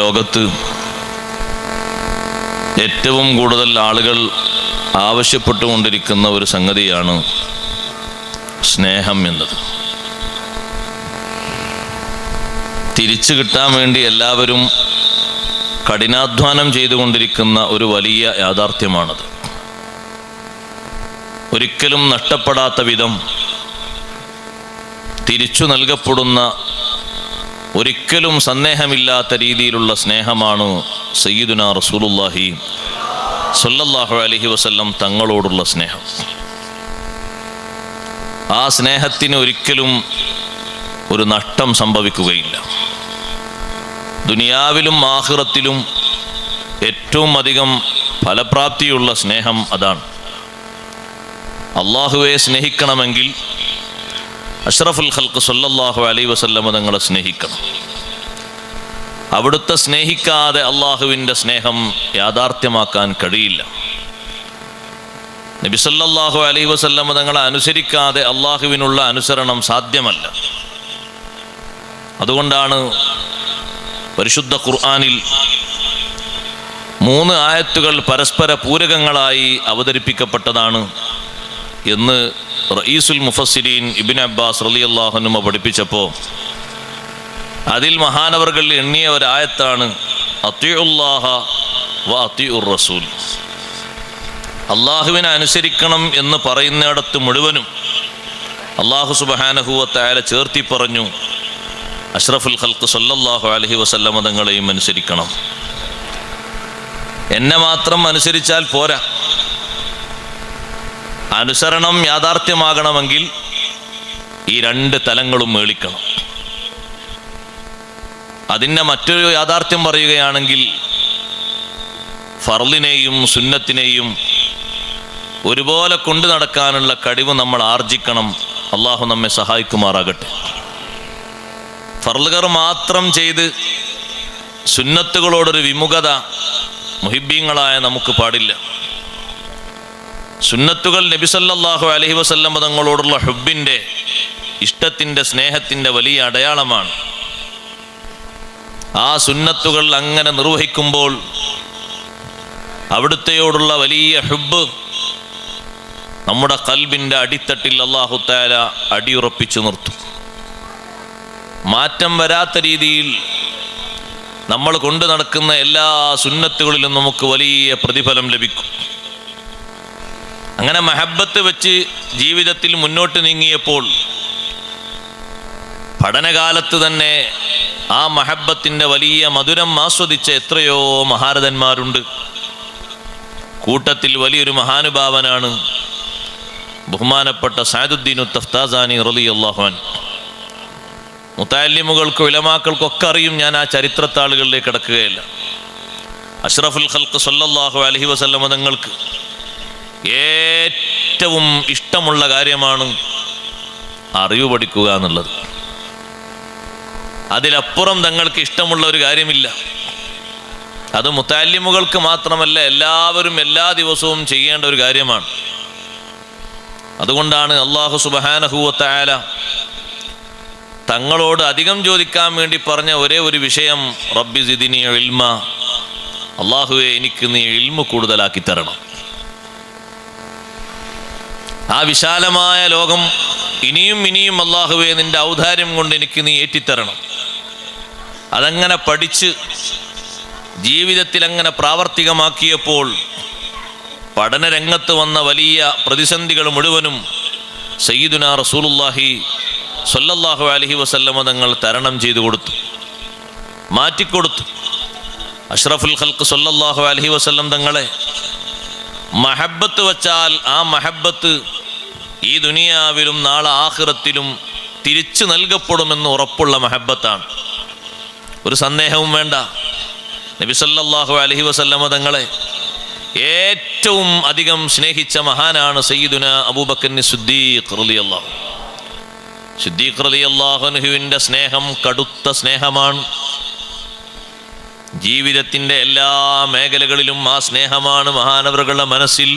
ലോകത്ത് ഏറ്റവും കൂടുതൽ ആളുകൾ ആവശ്യപ്പെട്ടുകൊണ്ടിരിക്കുന്ന ഒരു സംഗതിയാണ് സ്നേഹം എന്നത്. തിരിച്ചു കിട്ടാൻ വേണ്ടി എല്ലാവരും കഠിനാധ്വാനം ചെയ്തുകൊണ്ടിരിക്കുന്ന ഒരു വലിയ യാഥാർത്ഥ്യമാണത്. ഒരിക്കലും നഷ്ടപ്പെടാത്ത വിധം തിരിച്ചു നൽകപ്പെടുന്ന, ഒരിക്കലും സന്ദേഹമില്ലാത്ത രീതിയിലുള്ള സ്നേഹമാണ് സയ്യിദുനാ റസൂലുള്ളാഹി സ്വല്ലല്ലാഹു അലൈഹി വസല്ലം തങ്ങളോടുള്ള സ്നേഹം. ആ സ്നേഹത്തിന് ഒരിക്കലും ഒരു നഷ്ടം സംഭവിക്കുകയില്ല. ദുനിയാവിലും ആഖിറത്തിലും ഏറ്റവും അധികം ഫലപ്രാപ്തിയുള്ള സ്നേഹം അതാണ്. അള്ളാഹുവെ സ്നേഹിക്കണമെങ്കിൽ അഷ്റഫുൽ ഖൽഖ് സ്വല്ലല്ലാഹു അലൈഹി വസല്ലം തങ്ങളെ സ്നേഹിക്കണം. അവിടുത്തെ സ്നേഹിക്കാതെ അള്ളാഹുവിൻ്റെ സ്നേഹം യാഥാർത്ഥ്യമാക്കാൻ കഴിയില്ല. നബി സല്ലല്ലാഹു അലൈഹി വസല്ലം തങ്ങളെ അനുസരിക്കാതെ അള്ളാഹുവിനുള്ള അനുസരണം സാധ്യമല്ല. അതുകൊണ്ടാണ് പരിശുദ്ധ ഖുർആനിൽ 3 ആയത്തുകൾ പരസ്പര പൂരകങ്ങളായി അവതരിപ്പിക്കപ്പെട്ടതാണ് എന്ന് റഈസുൽ മുഫസ്സിരീൻ ഇബ്നു അബ്ബാസ് റളിയല്ലാഹു അൻഹു പഠിപ്പിച്ചപ്പോൾ അതിൽ മഹാനവർകൾ എണ്ണിയ ഒരായത്താണ് അത്തിഉല്ലാഹ വ അത്തിഉർ റസൂൽ. അള്ളാഹുവിനെ അനുസരിക്കണം എന്ന് പറയുന്നിടത്ത് മുഴുവനും അള്ളാഹു സുബ്ഹാനഹു വ തആല ചേർത്തി പറഞ്ഞു അഷ്റഫുൽ ഖൽഖ് സ്വല്ലല്ലാഹു അലൈഹി വസല്ലം തങ്ങളെയും അനുസരിക്കണം. എന്നെ മാത്രം അനുസരിച്ചാൽ പോരാ. അനുസരണം യാഥാർത്ഥ്യമാകണമെങ്കിൽ ഈ 2 തലങ്ങളും മേളിക്കണം. അതിൻ്റെ മറ്റൊരു യാഥാർത്ഥ്യം പറയുകയാണെങ്കിൽ ഫർളിനെയും സുന്നത്തിനെയും ഒരുപോലെ കൊണ്ടു നടക്കാനുള്ള കഴിവ് നമ്മൾ ആർജിക്കണം. അള്ളാഹു നമ്മെ സഹായിക്കുമാറാകട്ടെ. ഫർളുകൾ മാത്രം ചെയ്ത് സുന്നത്തുകളോടൊരു വിമുഖത മുഹിബ്ബീങ്ങളായ നമുക്ക് പാടില്ല. സുന്നത്തുകൾ നബി സല്ലല്ലാഹു അലൈഹി വസല്ലം തങ്ങളോടുള്ള ഹുബ്ബിൻ്റെ, ഇഷ്ടത്തിൻ്റെ, സ്നേഹത്തിൻ്റെ വലിയ അടയാളമാണ്. ആ സുന്നത്തുകൾ അങ്ങനെ നിർവഹിക്കുമ്പോൾ അവിടുത്തെയോടുള്ള വലിയ ഹുബ്ബ് നമ്മുടെ ഖൽബിൻ്റെ അടിത്തട്ടിൽ അല്ലാഹു തആല അടിയുറപ്പിച്ചു നിർത്തും. മാറ്റം വരാത്ത രീതിയിൽ നമ്മൾ കൊണ്ടു നടക്കുന്ന എല്ലാ സുന്നത്തുകളിലും നമുക്ക് വലിയ പ്രതിഫലം ലഭിക്കും. അങ്ങനെ മഹബ്ബത്ത് വെച്ച് ജീവിതത്തിൽ മുന്നോട്ട് നീങ്ങിയപ്പോൾ പഠനകാലത്ത് തന്നെ ആ മഹബ്ബത്തിൻ്റെ വലിയ മധുരം ആസ്വദിച്ച എത്രയോ മഹാരഥന്മാരുണ്ട്. കൂട്ടത്തിൽ വലിയൊരു മഹാനുഭാവനാണ് ബഹുമാനപ്പെട്ട സഅദുദ്ദീൻ തഫ്താസാനി റളിയല്ലാഹു അൻഹു. മുതഅല്ലിമുകൾക്ക്, ഉലമാക്കൾക്കൊക്കെ അറിയും. ഞാൻ ആ ചരിത്രത്താളുകളിലേക്ക് കടക്കുകയില്ല. അഷ്റഫുൽ ഖൽഖ് സ്വല്ലല്ലാഹു അലൈഹി വസല്ലം തങ്ങൾക്ക് ഏറ്റവും ഇഷ്ടമുള്ള കാര്യമാണ് അറിവ് പഠിക്കുക എന്നുള്ളത്. അതിലപ്പുറം തങ്ങൾക്ക് ഇഷ്ടമുള്ള ഒരു കാര്യമില്ല. അത് മുതഅല്ലിമുകൾക്ക് മാത്രമല്ല, എല്ലാവരും എല്ലാ ദിവസവും ചെയ്യേണ്ട ഒരു കാര്യമാണ്. അതുകൊണ്ടാണ് അല്ലാഹു സുബ്ഹാനഹു വ തആല തങ്ങളോട് അധികം ചോദിക്കാൻ വേണ്ടി പറഞ്ഞ ഒരേ ഒരു വിഷയം റബ്ബി സിദ്നി ഇൽമ, അല്ലാഹുവേ എനിക്ക് നീ ഇൽമു കൂടുതലാക്കി തരണം. ആ വിശാലമായ ലോകം ഇനിയും ഇനിയും അല്ലാഹുവേ നിന്റെ ഔദാര്യം കൊണ്ട് എനിക്ക് നീ ഏറ്റിത്തരണം. അതങ്ങനെ പഠിച്ച് ജീവിതത്തിൽ അങ്ങനെ പ്രാവർത്തികമാക്കിയപ്പോൾ പഠനരംഗത്ത് വന്ന വലിയ പ്രതിസന്ധികൾ മുഴുവനും സയ്യിദുനാ റസൂലുള്ളാഹി സ്വല്ലല്ലാഹു അലൈഹി വസല്ലം തങ്ങൾ തരണം ചെയ്തു കൊടുത്തു, മാറ്റിക്കൊടുത്തു. അഷ്റഫുൽ ഖൽഖ് സ്വല്ലല്ലാഹു അലൈഹി വസല്ലം തങ്ങളെ മഹബ്ബത്ത് വച്ചാൽ ആ മഹബ്ബത്ത് ഈ ദുനിയാവിലും നാളെ ആഖിറത്തിലും തിരിച്ചു നൽകപ്പെടുമെന്ന് ഉറപ്പുള്ള മഹബ്ബത്താണ്. ഒരു സന്ദേഹവും വേണ്ട. നബി സല്ലല്ലാഹു അലൈഹി വസല്ലം തങ്ങളെ ഏറ്റവും അധികം സ്നേഹിച്ച മഹാനാണ് സയ്യിദുന അബൂബക്കർ സിദ്ദീഖ് റളിയല്ലാഹു. സിദ്ദീഖ് റളിയല്ലാഹു അൻഹുവിൻ്റെ സ്നേഹം കടുത്ത സ്നേഹമാണ്. ജീവിതത്തിൻ്റെ എല്ലാ മേഖലകളിലും ആ സ്നേഹമാണ് മഹാനവറുകളുടെ മനസ്സിൽ.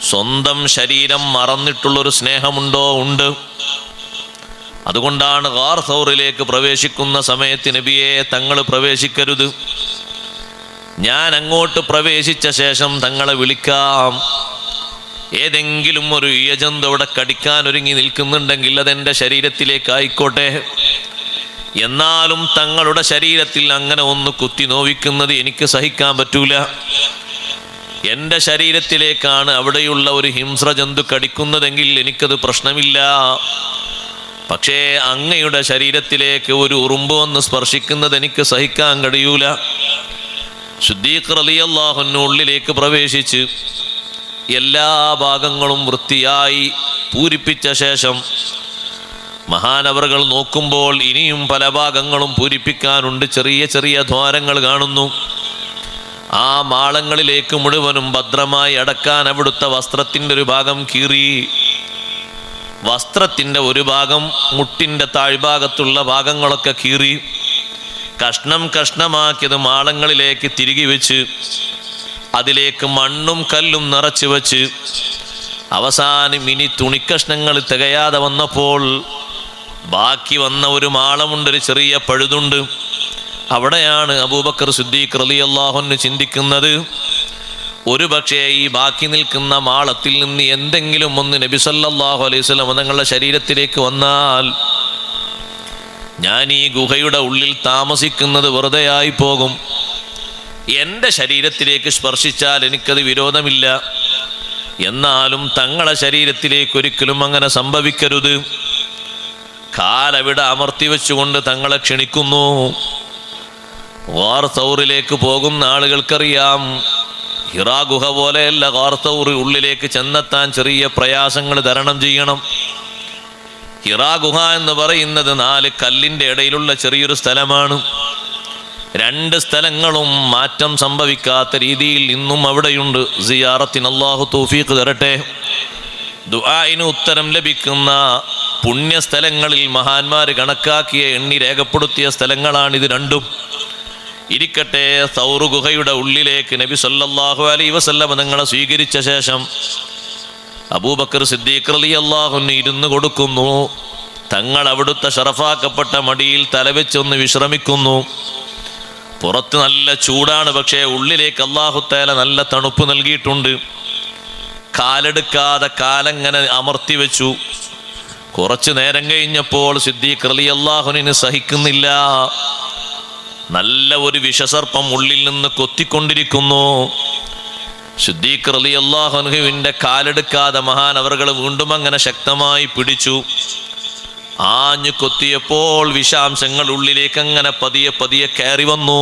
സ്വന്തം ശരീരം മറന്നിട്ടുള്ളൊരു സ്നേഹമുണ്ടോ? ഉണ്ട്. അതുകൊണ്ടാണ് ഗാർ സൗറിലേക്ക് പ്രവേശിക്കുന്ന സമയത്ത് നബിയെ തങ്ങൾ പ്രവേശിക്കരുത്, ഞാൻ അങ്ങോട്ട് പ്രവേശിച്ച ശേഷം തങ്ങളെ വിളിക്കാം. ഏതെങ്കിലും ഒരു ഇഴജന്തു അവിടെ കടിക്കാൻ ഒരുങ്ങി നിൽക്കുന്നുണ്ടെങ്കിൽ അതെൻ്റെ ശരീരത്തിലേക്ക് ആയിക്കോട്ടെ, എന്നാലും തങ്ങളുടെ ശരീരത്തിൽ അങ്ങനെ ഒന്ന് കുത്തി നോവിക്കുന്നത് എനിക്ക് സഹിക്കാൻ പറ്റൂല. എൻ്റെ ശരീരത്തിലേക്കാണ് അവിടെയുള്ള ഒരു ഹിംസ്ര ജന്തു കടിക്കുന്നതെങ്കിൽ എനിക്കത് പ്രശ്നമില്ല. പക്ഷേ അങ്ങയുടെ ശരീരത്തിലേക്ക് ഒരു ഉറുമ്പ് വന്ന് സ്പർശിക്കുന്നത് എനിക്ക് സഹിക്കാൻ കഴിയൂല. സിദ്ദീഖ് റളിയല്ലാഹു അൻഹു ഉള്ളിലേക്ക് പ്രവേശിച്ച് എല്ലാ ഭാഗങ്ങളും വൃത്തിയായി പൂരിപ്പിച്ച ശേഷം മഹാനവറുകൾ നോക്കുമ്പോൾ ഇനിയും പല ഭാഗങ്ങളും പൂരിപ്പിക്കാനുണ്ട്. ചെറിയ ചെറിയ ദ്വാരങ്ങൾ കാണുന്നു. ആ മാളങ്ങളിലേക്ക് മുഴുവനും ഭദ്രമായി അടക്കാൻ അവിടുത്തെ വസ്ത്രത്തിൻ്റെ ഒരു ഭാഗം കീറി. വസ്ത്രത്തിൻ്റെ ഒരു ഭാഗം, മുട്ടിൻ്റെ താഴ്ഭാഗത്തുള്ള ഭാഗങ്ങളൊക്കെ കീറി കഷ്ണം കഷ്ണമാക്കിയത് മാളങ്ങളിലേക്ക് തിരികെ വെച്ച് അതിലേക്ക് മണ്ണും കല്ലും നിറച്ച് വെച്ച് അവസാനം ഇനി തുണിക്കഷ്ണങ്ങൾ തികയാതെ വന്നപ്പോൾ ബാക്കി വന്ന ഒരു മാളമുണ്ട്, ഒരു ചെറിയ പഴുതുണ്ട്. അവിടെയാണ് അബൂബക്കർ സിദ്ദീഖ് റളിയല്ലാഹു അൻഹു ചിന്തിക്കുന്നത്, ഒരു പക്ഷേ ഈ ബാക്കി നിൽക്കുന്ന മാളത്തിൽ നിന്ന് എന്തെങ്കിലും ഒന്ന് നബി സല്ലല്ലാഹു അലൈഹി വസല്ലം തങ്ങളുടെ ശരീരത്തിലേക്ക് വന്നാൽ ഞാൻ ഈ ഗുഹയുടെ ഉള്ളിൽ താമസിക്കുന്നത് വെറുതെയായി പോകും. എൻ്റെ ശരീരത്തിലേക്ക് സ്പർശിച്ചാൽ എനിക്കത് വിരോധമില്ല, എന്നാലും തങ്ങളെ ശരീരത്തിലേക്ക് ഒരിക്കലും അങ്ങനെ സംഭവിക്കരുത്. കാലവിടെ അമർത്തി വെച്ചുകൊണ്ട് തങ്ങളെ ക്ഷണിക്കുന്നു. ഗാർ സൗറിലേക്ക് പോകുന്ന ആളുകൾക്കറിയാം, ഹിറാ ഗുഹ പോലെയല്ല ഗാർ സൗർ. ഉള്ളിലേക്ക് ചെന്നെത്താൻ ചെറിയ പ്രയാസങ്ങൾ തരണം ചെയ്യണം. ഹിറാ ഗുഹ എന്ന് പറയുന്നത് 4 കല്ലിൻ്റെ ഇടയിലുള്ള ചെറിയൊരു സ്ഥലമാണ്. 2 സ്ഥലങ്ങളും മാറ്റം സംഭവിക്കാത്ത രീതിയിൽ ഇന്നും അവിടെയുണ്ട്. സിയാറത്തിന് അല്ലാഹു തൗഫീഖ് തരട്ടെ. ദുആഇന് ഉത്തരം ലഭിക്കുന്ന പുണ്യസ്ഥലങ്ങളിൽ മഹാന്മാർ കണക്കാക്കിയ എണ്ണി രേഖപ്പെടുത്തിയ സ്ഥലങ്ങളാണിത് രണ്ടും. ഇരിക്കട്ടെ, സൗർ ഗുഹയുടെ ഉള്ളിലേക്ക് നബി സല്ലല്ലാഹു അലൈഹി വസല്ലം തങ്ങളെ സ്വീകരിച്ച ശേഷം അബൂബക്കർ സിദ്ദീഖ് റളിയല്ലാഹു അൻഹു ഇരുന്ന് കൊടുക്കുന്നു. തങ്ങൾ അവിടുത്തെ ഷറഫാക്കപ്പെട്ട മടിയിൽ തലവെച്ചൊന്ന് വിശ്രമിക്കുന്നു. പുറത്ത് നല്ല ചൂടാണ്, പക്ഷേ ഉള്ളിലേക്ക് അല്ലാഹു തആല നല്ല തണുപ്പ് നൽകിയിട്ടുണ്ട്. കാലെടുക്കാതെ കാലങ്ങനെ അമർത്തി വെച്ചു. കുറച്ചു നേരം കഴിഞ്ഞപ്പോൾ സിദ്ദീഖ് റളിയല്ലാഹു അൻഹു സഹിക്കുന്നില്ല. നല്ല ഒരു വിഷസർപ്പം ഉള്ളിൽ നിന്ന് കൊത്തിക്കൊണ്ടിരിക്കുന്നു. സിദ്ദീഖ് റളിയല്ലാഹു അൻഹുവിൻ്റെ കാലെടുക്കാതെ മഹാനവറുകൾ വീണ്ടും അങ്ങനെ ശക്തമായി പിടിച്ചു. ആഞ്ഞു കൊത്തിയപ്പോൾ വിഷാംശങ്ങൾ ഉള്ളിലേക്ക് അങ്ങനെ പതിയെ പതിയെ കയറി വന്നു.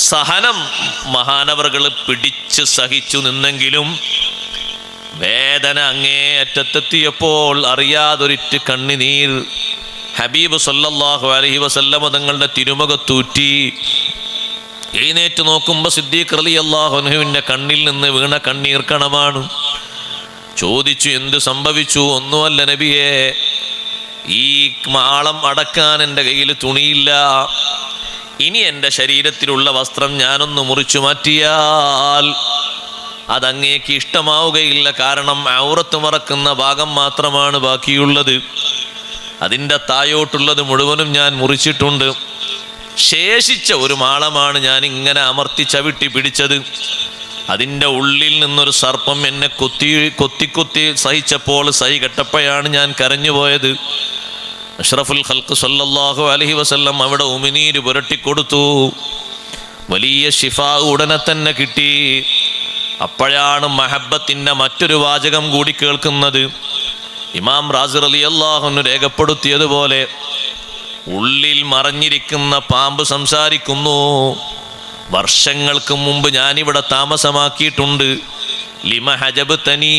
സഹനം മഹാനവറുകൾ പിടിച്ച് സഹിച്ചു നിന്നെങ്കിലും വേദന അങ്ങേയറ്റത്തെത്തിയപ്പോൾ അറിയാതൊരിറ്റ് കണ്ണുനീർ ഹബീബ് സല്ലല്ലാഹു അലൈഹി വസല്ലം തങ്ങളുടെ തിരുമുഖത്തൂറ്റി. എഴുന്നേറ്റ് നോക്കുമ്പോൾ സിദ്ദീഖ് റളിയല്ലാഹു അൻഹുവിൻ്റെ കണ്ണിൽ നിന്ന് വീണ കണ്ണീർ കണമാണ്. ചോദിച്ചു, എന്തു സംഭവിച്ചു? ഒന്നുമല്ല നബിയെ, ഈ മാളം അടക്കാൻ എൻ്റെ കയ്യിൽ തുണിയില്ല. ഇനി എൻ്റെ ശരീരത്തിലുള്ള വസ്ത്രം ഞാനൊന്ന് മുറിച്ചു മാറ്റിയാൽ അതങ്ങേക്ക് ഇഷ്ടമാവുകയില്ല. കാരണം ഔറത്ത് മറക്കുന്ന ഭാഗം മാത്രമാണ് ബാക്കിയുള്ളത്. അതിൻ്റെ തായോട്ടുള്ളത് മുഴുവനും ഞാൻ മുറിച്ചിട്ടുണ്ട്. ശേഷിച്ച ഒരു മാളമാണ് ഞാൻ ഇങ്ങനെ അമർത്തി ചവിട്ടി പിടിച്ചത്. അതിൻ്റെ ഉള്ളിൽ നിന്നൊരു സർപ്പം എന്നെ കൊത്തി സഹിച്ചപ്പോൾ സഹി കെട്ടപ്പോഴാണ് ഞാൻ കരഞ്ഞുപോയത്. അഷ്റഫുൽ ഖൽഖ് സല്ലല്ലാഹു അലൈഹി വസല്ലം അവിടെ ഉമിനീര് പുരട്ടിക്കൊടുത്തു. വലിയ ശിഫാ ഉടനെ തന്നെ കിട്ടി. അപ്പോഴാണ് മഹബത്തിൻ്റെ മറ്റൊരു വാചകം കൂടി കേൾക്കുന്നത്. ഇമാം റാസി റളിയല്ലാഹു അൻഹു രേഖപ്പെടുത്തിയതുപോലെ ഉള്ളിൽ മറഞ്ഞിരിക്കുന്ന പാമ്പ് സംസാരിക്കുന്നു. വർഷങ്ങൾക്ക് മുമ്പ് ഞാനിവിടെ താമസമാക്കിയിട്ടുണ്ട്. ലിമ ഹജബ്തനീ,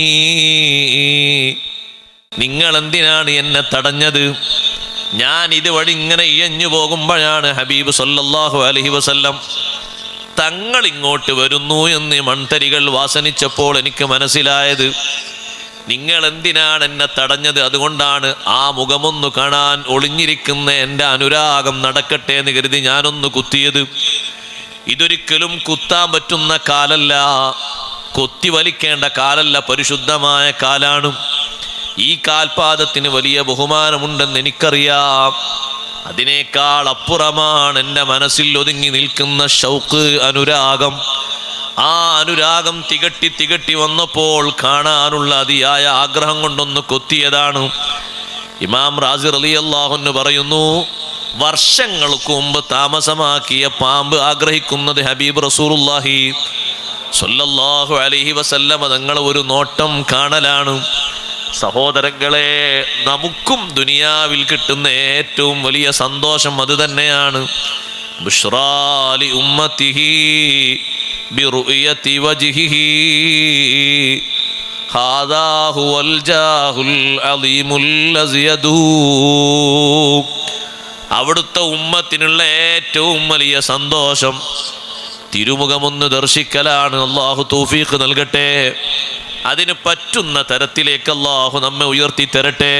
നിങ്ങൾ എന്തിനാണ് എന്നെ തടഞ്ഞത്? ഞാൻ ഇതുവഴി ഇങ്ങനെ ഇഴഞ്ഞു പോകുമ്പോഴാണ് ഹബീബ് സല്ലല്ലാഹു അലൈഹി വസല്ലം തങ്ങൾ ഇങ്ങോട്ട് വരുന്നു എന്ന് മൺതരികൾ വാസനിച്ചപ്പോൾ എനിക്ക് മനസ്സിലായത്. നിങ്ങൾ എന്തിനാണ് എന്നെ തടഞ്ഞത്? അതുകൊണ്ടാണ് ആ മുഖമൊന്നു കാണാൻ ഒളിഞ്ഞിരിക്കുന്ന എൻ്റെ അനുരാഗം നടക്കട്ടെ എന്ന് കരുതി ഞാനൊന്ന് കുത്തിയത്. ഇതൊരിക്കലും കുത്താൻ പറ്റുന്ന കാലല്ല, കൊത്തി വലിക്കേണ്ട കാലല്ല, പരിശുദ്ധമായ കാലാണ്. ഈ കാൽപാദത്തിന് വലിയ ബഹുമാനമുണ്ടെന്ന് എനിക്കറിയാം. അതിനേക്കാൾ അപ്പുറമാണ് എൻ്റെ മനസ്സിൽ ഒതുങ്ങി നിൽക്കുന്ന ഷൗക്ക്, അനുരാഗം. ആ അനുരാഗം തികട്ടി വന്നപ്പോൾ കാണാനുള്ള അതിയായ ആഗ്രഹം കൊണ്ടൊന്ന് കൊത്തിയതാണ്. ഇമാം റാസി റളിയല്ലാഹു അൻഹു പറയുന്നു, വർഷങ്ങൾക്ക് മുമ്പ് താമസമാക്കിയ പാമ്പ് ആഗ്രഹിക്കുന്നത് ഹബീബ് റസൂലുള്ളാഹി സ്വല്ലല്ലാഹു അലൈഹി വസല്ലമ തങ്ങൾ ഒരു നോട്ടം കാണലാണ്. സഹോദരങ്ങളെ, നമുക്കും ദുനിയാവിൽ കിട്ടുന്ന ഏറ്റവും വലിയ സന്തോഷം അത് തന്നെയാണ്. ബുശ്റാലി ഉമ്മത്തിഹി ബിറുയതി വജ്ഹിഹി ഹാദാ ഹുവൽ ജാഹുൽ അലീമുൽ അസിയദു. അവിടുത്തെ ഉമ്മത്തിനുള്ള ഏറ്റവും വലിയ സന്തോഷം തിരുമുഖമൊന്ന് ദർശിക്കലാണ്. അല്ലാഹു തൗഫീഖ് നൽകട്ടെ. അതിന് പറ്റുന്ന തരത്തിലേക്ക് അല്ലാഹു നമ്മെ ഉയർത്തി തരട്ടെ.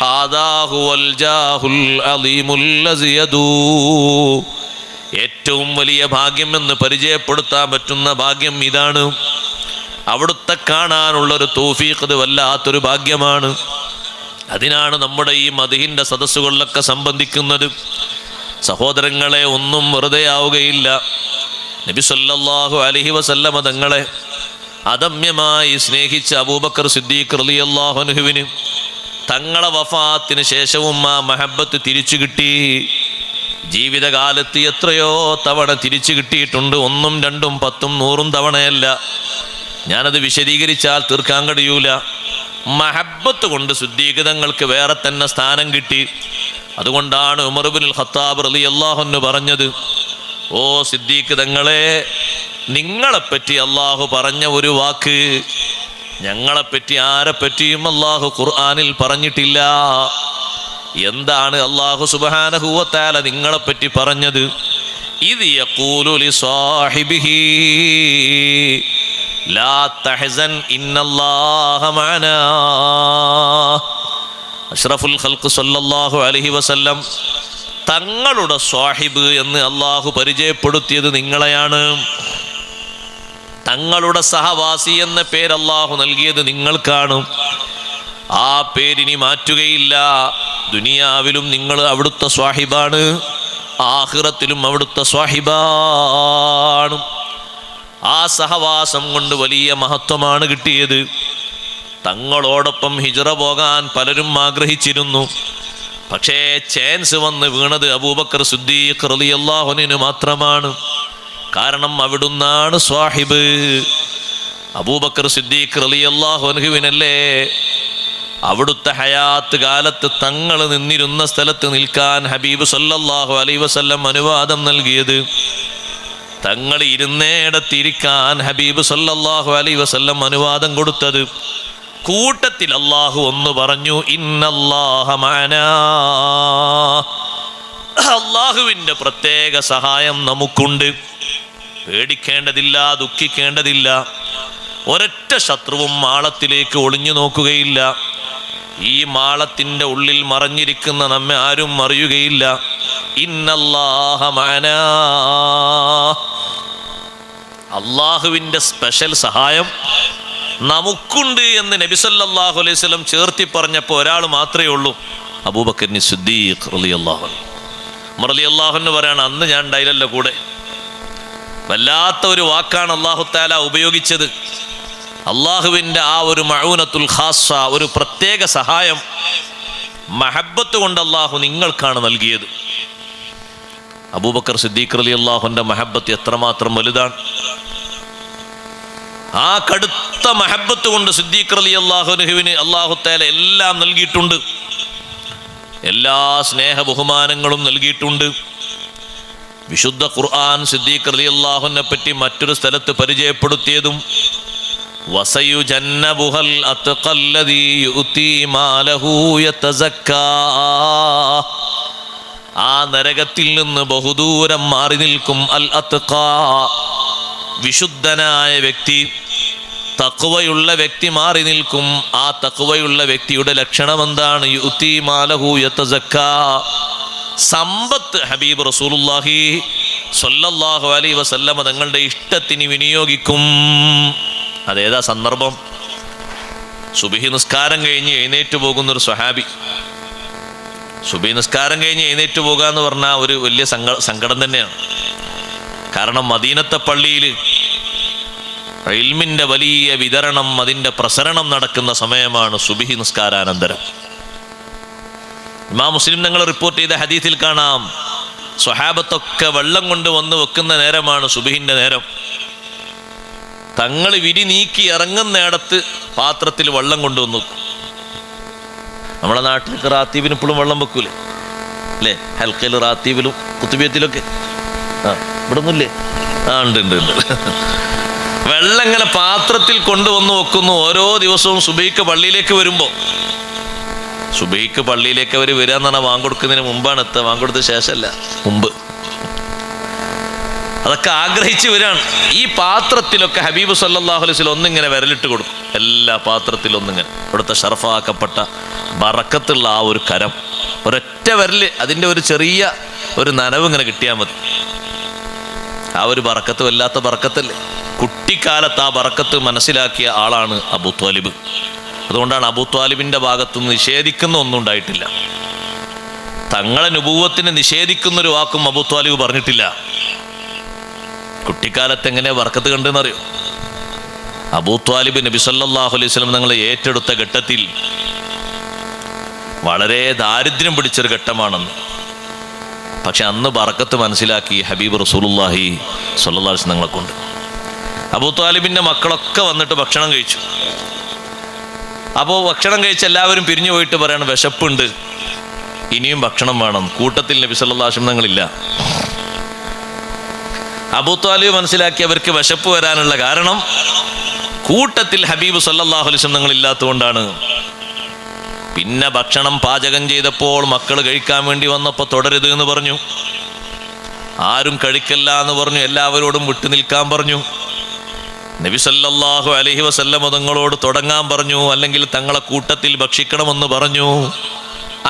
ഹാദാ ഹുവൽ ജാഹുൽ അലീമുൽ അസിയദു. ഏറ്റവും വലിയ ഭാഗ്യം എന്ന് പരിചയപ്പെടുത്താൻ പറ്റുന്ന ഭാഗ്യം ഇതാണ്. അവിടുത്തെ കാണാനുള്ളൊരു തൗഫീഖ്, ഇത് വല്ലാത്തൊരു ഭാഗ്യമാണ്. അതിനാണ് നമ്മുടെ ഈ മദ്ഹിന്റെ സദസ്സുകളിലൊക്കെ സംബന്ധിക്കുന്നത്. സഹോദരങ്ങളെ, ഒന്നും വെറുതെ ആവുകയില്ല. നബി സല്ലല്ലാഹു അലൈഹി വസല്ലമ തങ്ങളെ അദമ്യമായി സ്നേഹിച്ച അബൂബക്കർ സിദ്ദീഖ് റളിയല്ലാഹു അൻഹുവിന് തങ്ങളെ വഫാത്തിന് ശേഷവും ആ മഹബത്ത് തിരിച്ചു കിട്ടി. ജീവിതകാലത്ത് എത്രയോ തവണ തിരിച്ചു കിട്ടിയിട്ടുണ്ട്. 1, 2, 10, 100 തവണയല്ല. ഞാനത് വിശദീകരിച്ചാൽ തീർക്കാൻ കഴിയൂല. മഹബത്ത് കൊണ്ട് സിദ്ദീഖ് തങ്ങൾക്ക് വേറെ തന്നെ സ്ഥാനം കിട്ടി. അതുകൊണ്ടാണ് ഉമർ ഇബ്നുൽ ഖത്താബ് റളിയല്ലാഹു അൻഹു പറഞ്ഞത്, ഓ സിദ്ദീഖ് തങ്ങളെ, നിങ്ങളെപ്പറ്റി അള്ളാഹു പറഞ്ഞ ഒരു വാക്ക് ഞങ്ങളെപ്പറ്റി ആരെപ്പറ്റിയും അള്ളാഹു ഖുർആനിൽ പറഞ്ഞിട്ടില്ല. എന്താണ് അള്ളാഹു സുബ്ഹാനഹു വ തആല നിങ്ങളെപ്പറ്റി പറഞ്ഞത്? ഇദ് യഖൂലു ലിസാഹിബിഹി ലാ തഹ്സൻ ഇന്നല്ലാഹ മഅനാ. അഷ്റഫുൽ ഖൽഖ് സല്ലല്ലാഹു അലൈഹി വസല്ലം തങ്ങളുടെ സ്വാഹിബ് എന്ന് അള്ളാഹു പരിചയപ്പെടുത്തിയത് നിങ്ങളെയാണ്. തങ്ങളുടെ സഹവാസി എന്ന പേര് അള്ളാഹു നൽകിയത് നിങ്ങൾക്കാണ്. ആ പേരിനി മാറ്റുകയില്ല. ദുനിയാവിലും നിങ്ങൾ അവിടുത്തെ സ്വാഹിബാണ്, ആഖിറത്തിലും അവിടുത്തെ സ്വാഹിബാണ്. ആ സഹവാസം കൊണ്ട് വലിയ മഹത്വമാണ് കിട്ടിയത്. തങ്ങളോടൊപ്പം ഹിജ്റ പോകാൻ പലരും ആഗ്രഹിച്ചിരുന്നു. പക്ഷേ ചാൻസ് വന്ന് വീണത് അബൂബക്കർ സിദ്ദീഖ് റളിയല്ലാഹു അൻഹു മാത്രമാണ്. കാരണം അവിടുന്നാണ് സ്വാഹിബ്. അബൂബക്കർ സിദ്ദീഖ് റളിയല്ലാഹു അൻഹുവിനല്ലേ അവിടുത്തെ ഹയാത്ത് കാലത്ത് തങ്ങൾ നിന്നിരുന്ന സ്ഥലത്ത് നിൽക്കാൻ ഹബീബ് സല്ലല്ലാഹു അലൈഹി വസല്ലം അനുവാദം നൽകിയത്. തങ്ങൾ ഇരുന്നേടത്തിരിക്കാൻ ഹബീബ് സല്ലല്ലാഹു അലൈഹി വസല്ലം അനുവാദം കൊടുത്തത്. കൂട്ടത്തിൽ അള്ളാഹു ഒന്ന് പറഞ്ഞു, ഇന്നല്ലാഹ മഅനാ. അള്ളാഹുവിൻ്റെ പ്രത്യേക സഹായം നമുക്കുണ്ട്. പേടിക്കേണ്ടതില്ല, ദുഃഖിക്കേണ്ടതില്ല. ഒരൊറ്റ ശത്രുവും മാളത്തിലേക്ക് ഒളിഞ്ഞു നോക്കുകയില്ല. ഈ മാളത്തിൻ്റെ ഉള്ളിൽ മറഞ്ഞിരിക്കുന്ന നമ്മെ ആരും അറിയുകയില്ല. ഇന്നല്ലാഹ മഅനാ. അള്ളാഹുവിൻ്റെ സ്പെഷ്യൽ സഹായം നമുക്കുണ്ട് എന്ന് നബി സല്ലല്ലാഹു അലൈഹി വസല്ലം ചേർത്തി പറഞ്ഞപ്പോൾ ഒരാൾ മാത്രമേ ഉള്ളൂ, അബൂബക്കർ സിദ്ദീഖ് റളിയല്ലാഹു അൻഹു. ഉമർ റളിയല്ലാഹു അൻഹു പറയാണ്, അന്ന് ഞാൻ ഉണ്ടായില്ലല്ലോ കൂടെ. വല്ലാത്ത ഒരു വാക്കാണ് അല്ലാഹു തആല ഉപയോഗിച്ചത്. അള്ളാഹുവിൻ്റെ ആ ഒരു മഊനത്തുൽ ഖാസ്സ, ഒരു പ്രത്യേക സഹായം മഹബത്ത് കൊണ്ട് അള്ളാഹു നിങ്ങൾക്കാണ് നൽകിയത്. അബൂബക്കർ സിദ്ദീഖ് റളിയല്ലാഹുവിൻ്റെ മഹബത്ത് എത്രമാത്രം വലുതാണ്. ആ കടുത്ത മഹബത്ത് കൊണ്ട് സിദ്ദീഖ് റളിയല്ലാഹുവിന് അല്ലാഹു തആല എല്ലാം നൽകിയിട്ടുണ്ട്. എല്ലാ സ്നേഹ ബഹുമാനങ്ങളും നൽകിയിട്ടുണ്ട്. വിശുദ്ധ ഖുർആൻ സിദ്ദീഖ് റളിയല്ലാഹുവിനെ പറ്റി മറ്റൊരു സ്ഥലത്ത് പരിചയപ്പെടുത്തിയതും വസയുജന്നബുഹൽ അത്ഖല്ലദീ യുഅ്തി മാലഹു യതസക്കാ. ആ നരകത്തിൽ നിന്ന് ബഹുദൂരം മാറി നിൽക്കും അൽ അത്ഖാ, വിശുദ്ധനായ വ്യക്തി, തഖ്വയുള്ള വ്യക്തി മാറി നിൽക്കും. ആ തഖ്വയുള്ള വ്യക്തിയുടെ ലക്ഷണം എന്താണ്? യുഅ്തി മാലഹു യതസക്കാ. സമ്പത്ത് ഹബീബ് റസൂലുള്ളാഹി സ്വല്ലല്ലാഹു അലൈഹി വസല്ലമ തങ്ങളുടെ ഇഷ്ടത്തിന് വിനിയോഗിക്കും. അതേതാ സന്ദർഭം? സുബഹി നിസ്കാരം കഴിഞ്ഞ് എഴുന്നേറ്റ് പോകുന്നൊരു സ്വഹാബി. സുബഹി നിസ്കാരം കഴിഞ്ഞ് എഴുന്നേറ്റ് പോകുക എന്ന് പറഞ്ഞാൽ ഒരു വലിയ സങ്കടം തന്നെയാണ്. കാരണം മദീനത്തെ പള്ളിയിൽ ഇൽമിന്റെ വലിയ വിതരണം, അതിൻ്റെ പ്രസരണം നടക്കുന്ന സമയമാണ് സുബഹി നിസ്കാരാനന്തരം. ഇമാം മുസ്ലിം തങ്ങൾ റിപ്പോർട്ട് ചെയ്ത ഹദീസിൽ കാണാം, സ്വഹാബത്തൊക്കെ വെള്ളം കൊണ്ട് വന്ന് വെക്കുന്ന നേരമാണ് സുബഹിന്റെ നേരം. തങ്ങൾ വിരി നീക്കി ഇറങ്ങുന്നിടത്ത് പാത്രത്തിൽ വെള്ളം കൊണ്ടുവന്നു വെക്കും. നമ്മളെ നാട്ടിലേക്ക് റാത്തീബിന് ഇപ്പോഴും വെള്ളം വെക്കൂലേ അല്ലേ? ഹൽക്കയിൽ റാത്തീബിലും കുത്തുബിയത്തിലൊക്കെ ഇവിടെ ഒന്നുമില്ലേ? ഉണ്ട് ഉണ്ട് ഉണ്ട്. വെള്ളം ഇങ്ങനെ പാത്രത്തിൽ കൊണ്ടുവന്ന് വെക്കുന്നു. ഓരോ ദിവസവും സുബഹിക്ക് പള്ളിയിലേക്ക് വരുമ്പോൾ, സുബഹിക്ക് പള്ളിയിലേക്ക് അവർ വരിക എന്ന് പറഞ്ഞാൽ വാങ്കൊടുക്കുന്നതിന് മുമ്പാണ് എത്തുക, വാങ്കൊടുത്ത ശേഷമല്ല, മുമ്പ്. അതൊക്കെ ആഗ്രഹിച്ച് വരികയാണ്. ഈ പാത്രത്തിലൊക്കെ ഹബീബ് സല്ലല്ലാഹു അലൈഹി വസല്ലം ഒന്നിങ്ങനെ വിരലിട്ട് കൊടുക്കും. എല്ലാ പാത്രത്തിലും ഒന്നിങ്ങനെ ഇവിടുത്തെ ഷർഫാക്കപ്പെട്ട ബറക്കത്തുള്ള ആ ഒരു കരം, ഒരൊറ്റ വിരല്, അതിൻ്റെ ഒരു ചെറിയ ഒരു നനവ് ഇങ്ങനെ കിട്ടിയാൽ മതി. ആ ഒരു ബറക്കത്ത് വല്ലാത്ത ബറക്കത്തല്ലേ. കുട്ടിക്കാലത്ത് ആ ബറക്കത്ത് മനസ്സിലാക്കിയ ആളാണ് അബൂ ത്വാലിബ്. അതുകൊണ്ടാണ് അബൂ ത്വാലിബിന്റെ ഭാഗത്തുനിന്ന് നിഷേധിക്കുന്ന ഒന്നും ഉണ്ടായിട്ടില്ല. തങ്ങളെ നുബുവത്തിനെ നിഷേധിക്കുന്നൊരു വാക്കും അബൂ ത്വാലിബ് പറഞ്ഞിട്ടില്ല. കുട്ടിക്കാലത്ത് എങ്ങനെ ബർക്കത്ത് കണ്ടെന്നറിയോ? അബൂ ത്വാലിബ് നബി സല്ലല്ലാഹു അലൈഹി വസല്ലം തങ്ങളെ ഏറ്റെടുത്ത ഘട്ടത്തിൽ വളരെ ദാരിദ്ര്യം പിടിച്ചൊരു ഘട്ടമാണെന്ന്. പക്ഷെ അന്ന് ബർക്കത്ത് മനസ്സിലാക്കി ഹബീബ് റസൂലുള്ളാഹി സ്വല്ലല്ലാഹു അലൈഹി വസല്ലം തങ്ങളെ കൊണ്ട്. അബൂ ത്വാലിബിന്റെ മക്കളൊക്കെ വന്നിട്ട് ഭക്ഷണം കഴിച്ചു. അപ്പോൾ ഭക്ഷണം കഴിച്ച് എല്ലാവരും പിരിഞ്ഞു പോയിട്ട് പറയാണ്, വിശപ്പുണ്ട്, ഇനിയും ഭക്ഷണം വേണം. കൂട്ടത്തിൽ നബി സല്ലല്ലാഹു അലൈഹി വസല്ലം തങ്ങളില്ല. അബൂ ത്വാലിബ് മനസ്സിലാക്കി അവർക്ക് വിശപ്പ് വരാനുള്ള കാരണം കൂട്ടത്തിൽ ഹബീബ് സല്ലല്ലാഹു അലൈഹി വസല്ലം തങ്ങൾ ഇല്ലാത്തതുകൊണ്ടാണ്. പിന്നെ ഭക്ഷണം പാചകം ചെയ്തപ്പോൾ മക്കൾ കഴിക്കാൻ വേണ്ടി വന്നപ്പോൾ തുടരുത് എന്ന് പറഞ്ഞു, ആരും കഴിക്കല്ല എന്ന് പറഞ്ഞു, എല്ലാവരോടും വിട്ടു നിൽക്കാൻ പറഞ്ഞു. നബി സല്ലല്ലാഹു അലൈഹി വസല്ലം തങ്ങളോട് തുടങ്ങാൻ പറഞ്ഞു, അല്ലെങ്കിൽ തങ്ങളെ കൂട്ടത്തിൽ ഭക്ഷിക്കണമെന്ന് പറഞ്ഞു.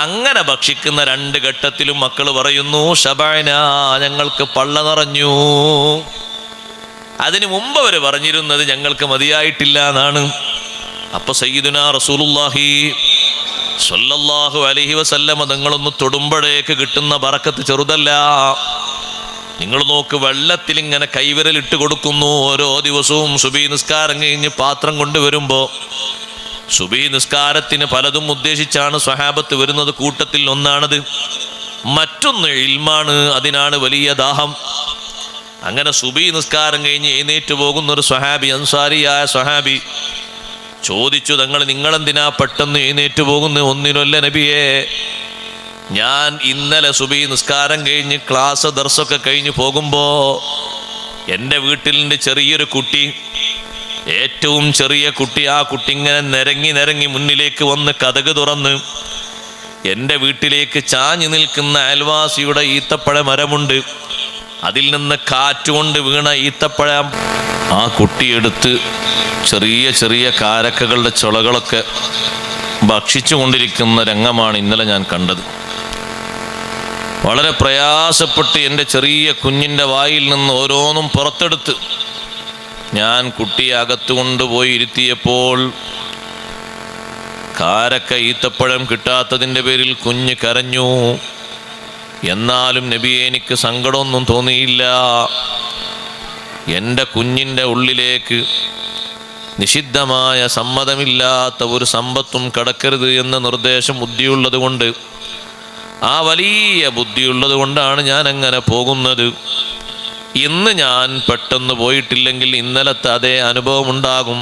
അങ്ങനെ ഭക്ഷിക്കുന്ന 2 ഘട്ടത്തിലും മക്കൾ പറയുന്നു, ശബഅന, ഞങ്ങൾക്ക് പള്ള നിറഞ്ഞു. അതിനു മുമ്പ് അവർ പറഞ്ഞിരുന്നത് ഞങ്ങൾക്ക് മതിയായിട്ടില്ല എന്നാണ്. അപ്പൊ സയ്യിദുനാ റസൂലുള്ളാഹി സ്വല്ലല്ലാഹു അലൈഹി വസല്ലം തങ്ങളൊന്ന് തൊടുമ്പോഴേക്ക് കിട്ടുന്ന ബറക്കത്ത് ചെറുതല്ല. നിങ്ങൾ നോക്ക്, വെള്ളത്തിൽ ഇങ്ങനെ കൈവിരലിട്ട് കൊടുക്കുന്നു. ഓരോ ദിവസവും സുബഹി നിസ്കാരം കഴിഞ്ഞ് പാത്രം കൊണ്ടുവരുമ്പോൾ, സുബഹി നിസ്കാരത്തിന് പലതും ഉദ്ദേശിച്ചാണ് സ്വഹാബത്ത് വരുന്നത്. കൂട്ടത്തിൽ ഒന്നാണത്. മറ്റൊന്ന് ഇൽമാണ്, അതിനാണ് വലിയ ദാഹം. അങ്ങനെ സുബഹി നിസ്കാരം കഴിഞ്ഞ് എഴുന്നേറ്റ് പോകുന്ന ഒരു സ്വഹാബി, അൻസാരിയായ സ്വഹാബി ചോദിച്ചു, നിങ്ങളെന്തിനാ പെട്ടെന്ന് എഴുന്നേറ്റ് പോകുന്നു? ഒന്നിനല്ല നബിയേ, ഞാൻ ഇന്നലെ സുബഹി നിസ്കാരം കഴിഞ്ഞ് ക്ലാസ് ദർസൊക്കെ കഴിഞ്ഞ് പോകുമ്പോൾ എൻ്റെ വീട്ടിലിൻ്റെ ചെറിയൊരു കുട്ടി, ഏറ്റവും ചെറിയ കുട്ടി, ആ കുട്ടി ഇങ്ങനെ നിരങ്ങി മുന്നിലേക്ക് വന്ന് കതക് തുറന്ന് എൻ്റെ വീട്ടിലേക്ക് ചാഞ്ഞു നിൽക്കുന്ന അയൽവാസിയുടെ ഈത്തപ്പഴ മരമുണ്ട്, അതിൽ നിന്ന് കാറ്റുകൊണ്ട് വീണ ഈത്തപ്പഴം ആ കുട്ടിയെടുത്ത് ചെറിയ ചെറിയ കാരക്കകളുടെ ചുളകളൊക്കെ ഭക്ഷിച്ചു കൊണ്ടിരിക്കുന്ന രംഗമാണ് ഇന്നലെ ഞാൻ കണ്ടത്. വളരെ പ്രയാസപ്പെട്ട് എൻ്റെ ചെറിയ കുഞ്ഞിൻ്റെ വായിൽ നിന്ന് ഓരോന്നും പുറത്തെടുത്ത് ഞാൻ കുട്ടിയെ അകത്തു കൊണ്ടുപോയി ഇരുത്തിയപ്പോൾ കാരക്ക ഈത്തപ്പഴം കിട്ടാത്തതിൻ്റെ പേരിൽ കുഞ്ഞ് കരഞ്ഞു. എന്നാലും നബിയെ, എനിക്ക് സങ്കടമൊന്നും തോന്നിയില്ല. എൻ്റെ കുഞ്ഞിൻ്റെ ഉള്ളിലേക്ക് നിഷിദ്ധമായ സമ്മതമില്ലാത്ത ഒരു സമ്പത്തും കടക്കരുത് എന്ന നിർദ്ദേശം ബുദ്ധിയുള്ളത് കൊണ്ട്, ആ വലിയ ബുദ്ധിയുള്ളത് കൊണ്ടാണ് ഞാൻ അങ്ങനെ പോകുന്നത്. ഇന്ന് ഞാൻ പെട്ടെന്ന് പോയിട്ടില്ലെങ്കിൽ ഇന്നലത്തെ അതേ അനുഭവം ഉണ്ടാകും.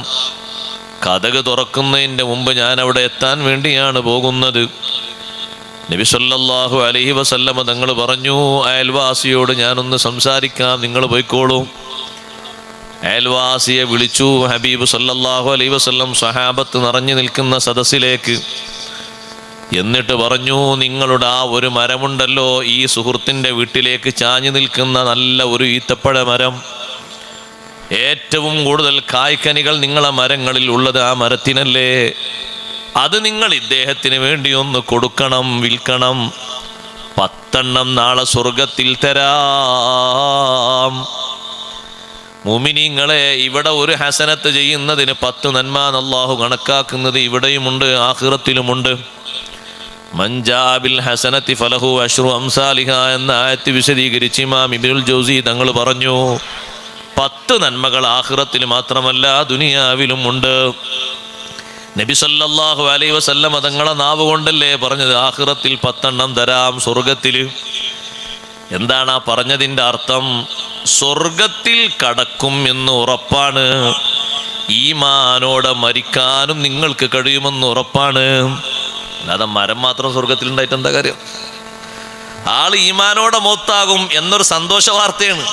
കതക് തുറക്കുന്നതിൻ്റെ മുമ്പ് ഞാൻ അവിടെ എത്താൻ വേണ്ടിയാണ് പോകുന്നത്. നബി സല്ലല്ലാഹു അലൈഹി വസല്ലമ തങ്ങൾ പറഞ്ഞു, അയൽവാസിയോട് ഞാനൊന്ന് സംസാരിക്കാം, നിങ്ങൾ പോയിക്കോളൂ. അയൽവാസിയെ വിളിച്ചു. ഹബീബ് സല്ലല്ലാഹു അലൈഹി വസല്ലം സ്വഹാബത്ത് നിറഞ്ഞു നിൽക്കുന്ന സദസ്സിലേക്ക്. എന്നിട്ട് പറഞ്ഞു, നിങ്ങളുടെ ആ ഒരു മരമുണ്ടല്ലോ, ഈ സുഹൃത്തിൻ്റെ വീട്ടിലേക്ക് ചാഞ്ഞു നിൽക്കുന്ന നല്ല ഒരു ഈത്തപ്പഴ മരം, ഏറ്റവും കൂടുതൽ കായ്ക്കനികൾ നിങ്ങളെ മരങ്ങളിൽ ഉള്ളത് ആ മരത്തിനല്ലേ? അത് നിങ്ങൾ ഇദ്ദേഹത്തിന് വേണ്ടി ഒന്ന് കൊടുക്കണം, വിൽക്കണം. 10 നാളെ സ്വർഗത്തിൽ തരാം. മുഅ്മിനീങ്ങളെ, ഇവിടെ ഒരു ഹസനത്ത് ചെയ്യുന്നതിന് 10 നന്മ അല്ലാഹു കണക്കാക്കുന്നത് ഇവിടെയുമുണ്ട്, ആഖിറത്തിലുമുണ്ട്. മൻജാ ബിൽ ഹസനത്തി ഫലഹു അശ്റു അംസാലിഹ എന്ന ആയത്ത് വിശദീകരിച്ച് ഇമാം ഇബ്നുൽ ജൗസി തങ്ങൾ പറഞ്ഞു, 10 നന്മകൾ ആഖിറത്തിൽ മാത്രമല്ല ദുനിയാവിലും ഉണ്ട്. നബി സല്ലല്ലാഹു അലൈഹി വസല്ലം തങ്ങളെ നാവ് കൊണ്ടല്ലേ പറഞ്ഞത് ആഖിറത്തിൽ 10 എണ്ണം തരാം സ്വർഗത്തിൽ. എന്താണ് ആ പറഞ്ഞതിൻ്റെ അർത്ഥം? സ്വർഗത്തിൽ കടക്കും എന്ന് ഉറപ്പാണ്, ഈമാനോടെ മരിക്കാനും നിങ്ങൾക്ക് കഴിയുമെന്ന് ഉറപ്പാണ്. അല്ലാതെ മരം മാത്രം സ്വർഗത്തിൽ ഉണ്ടായിട്ട് എന്താ കാര്യം? ആള് ഈമാനോടെ മൗത്താകും എന്നൊരു സന്തോഷ വാർത്തയാണ്.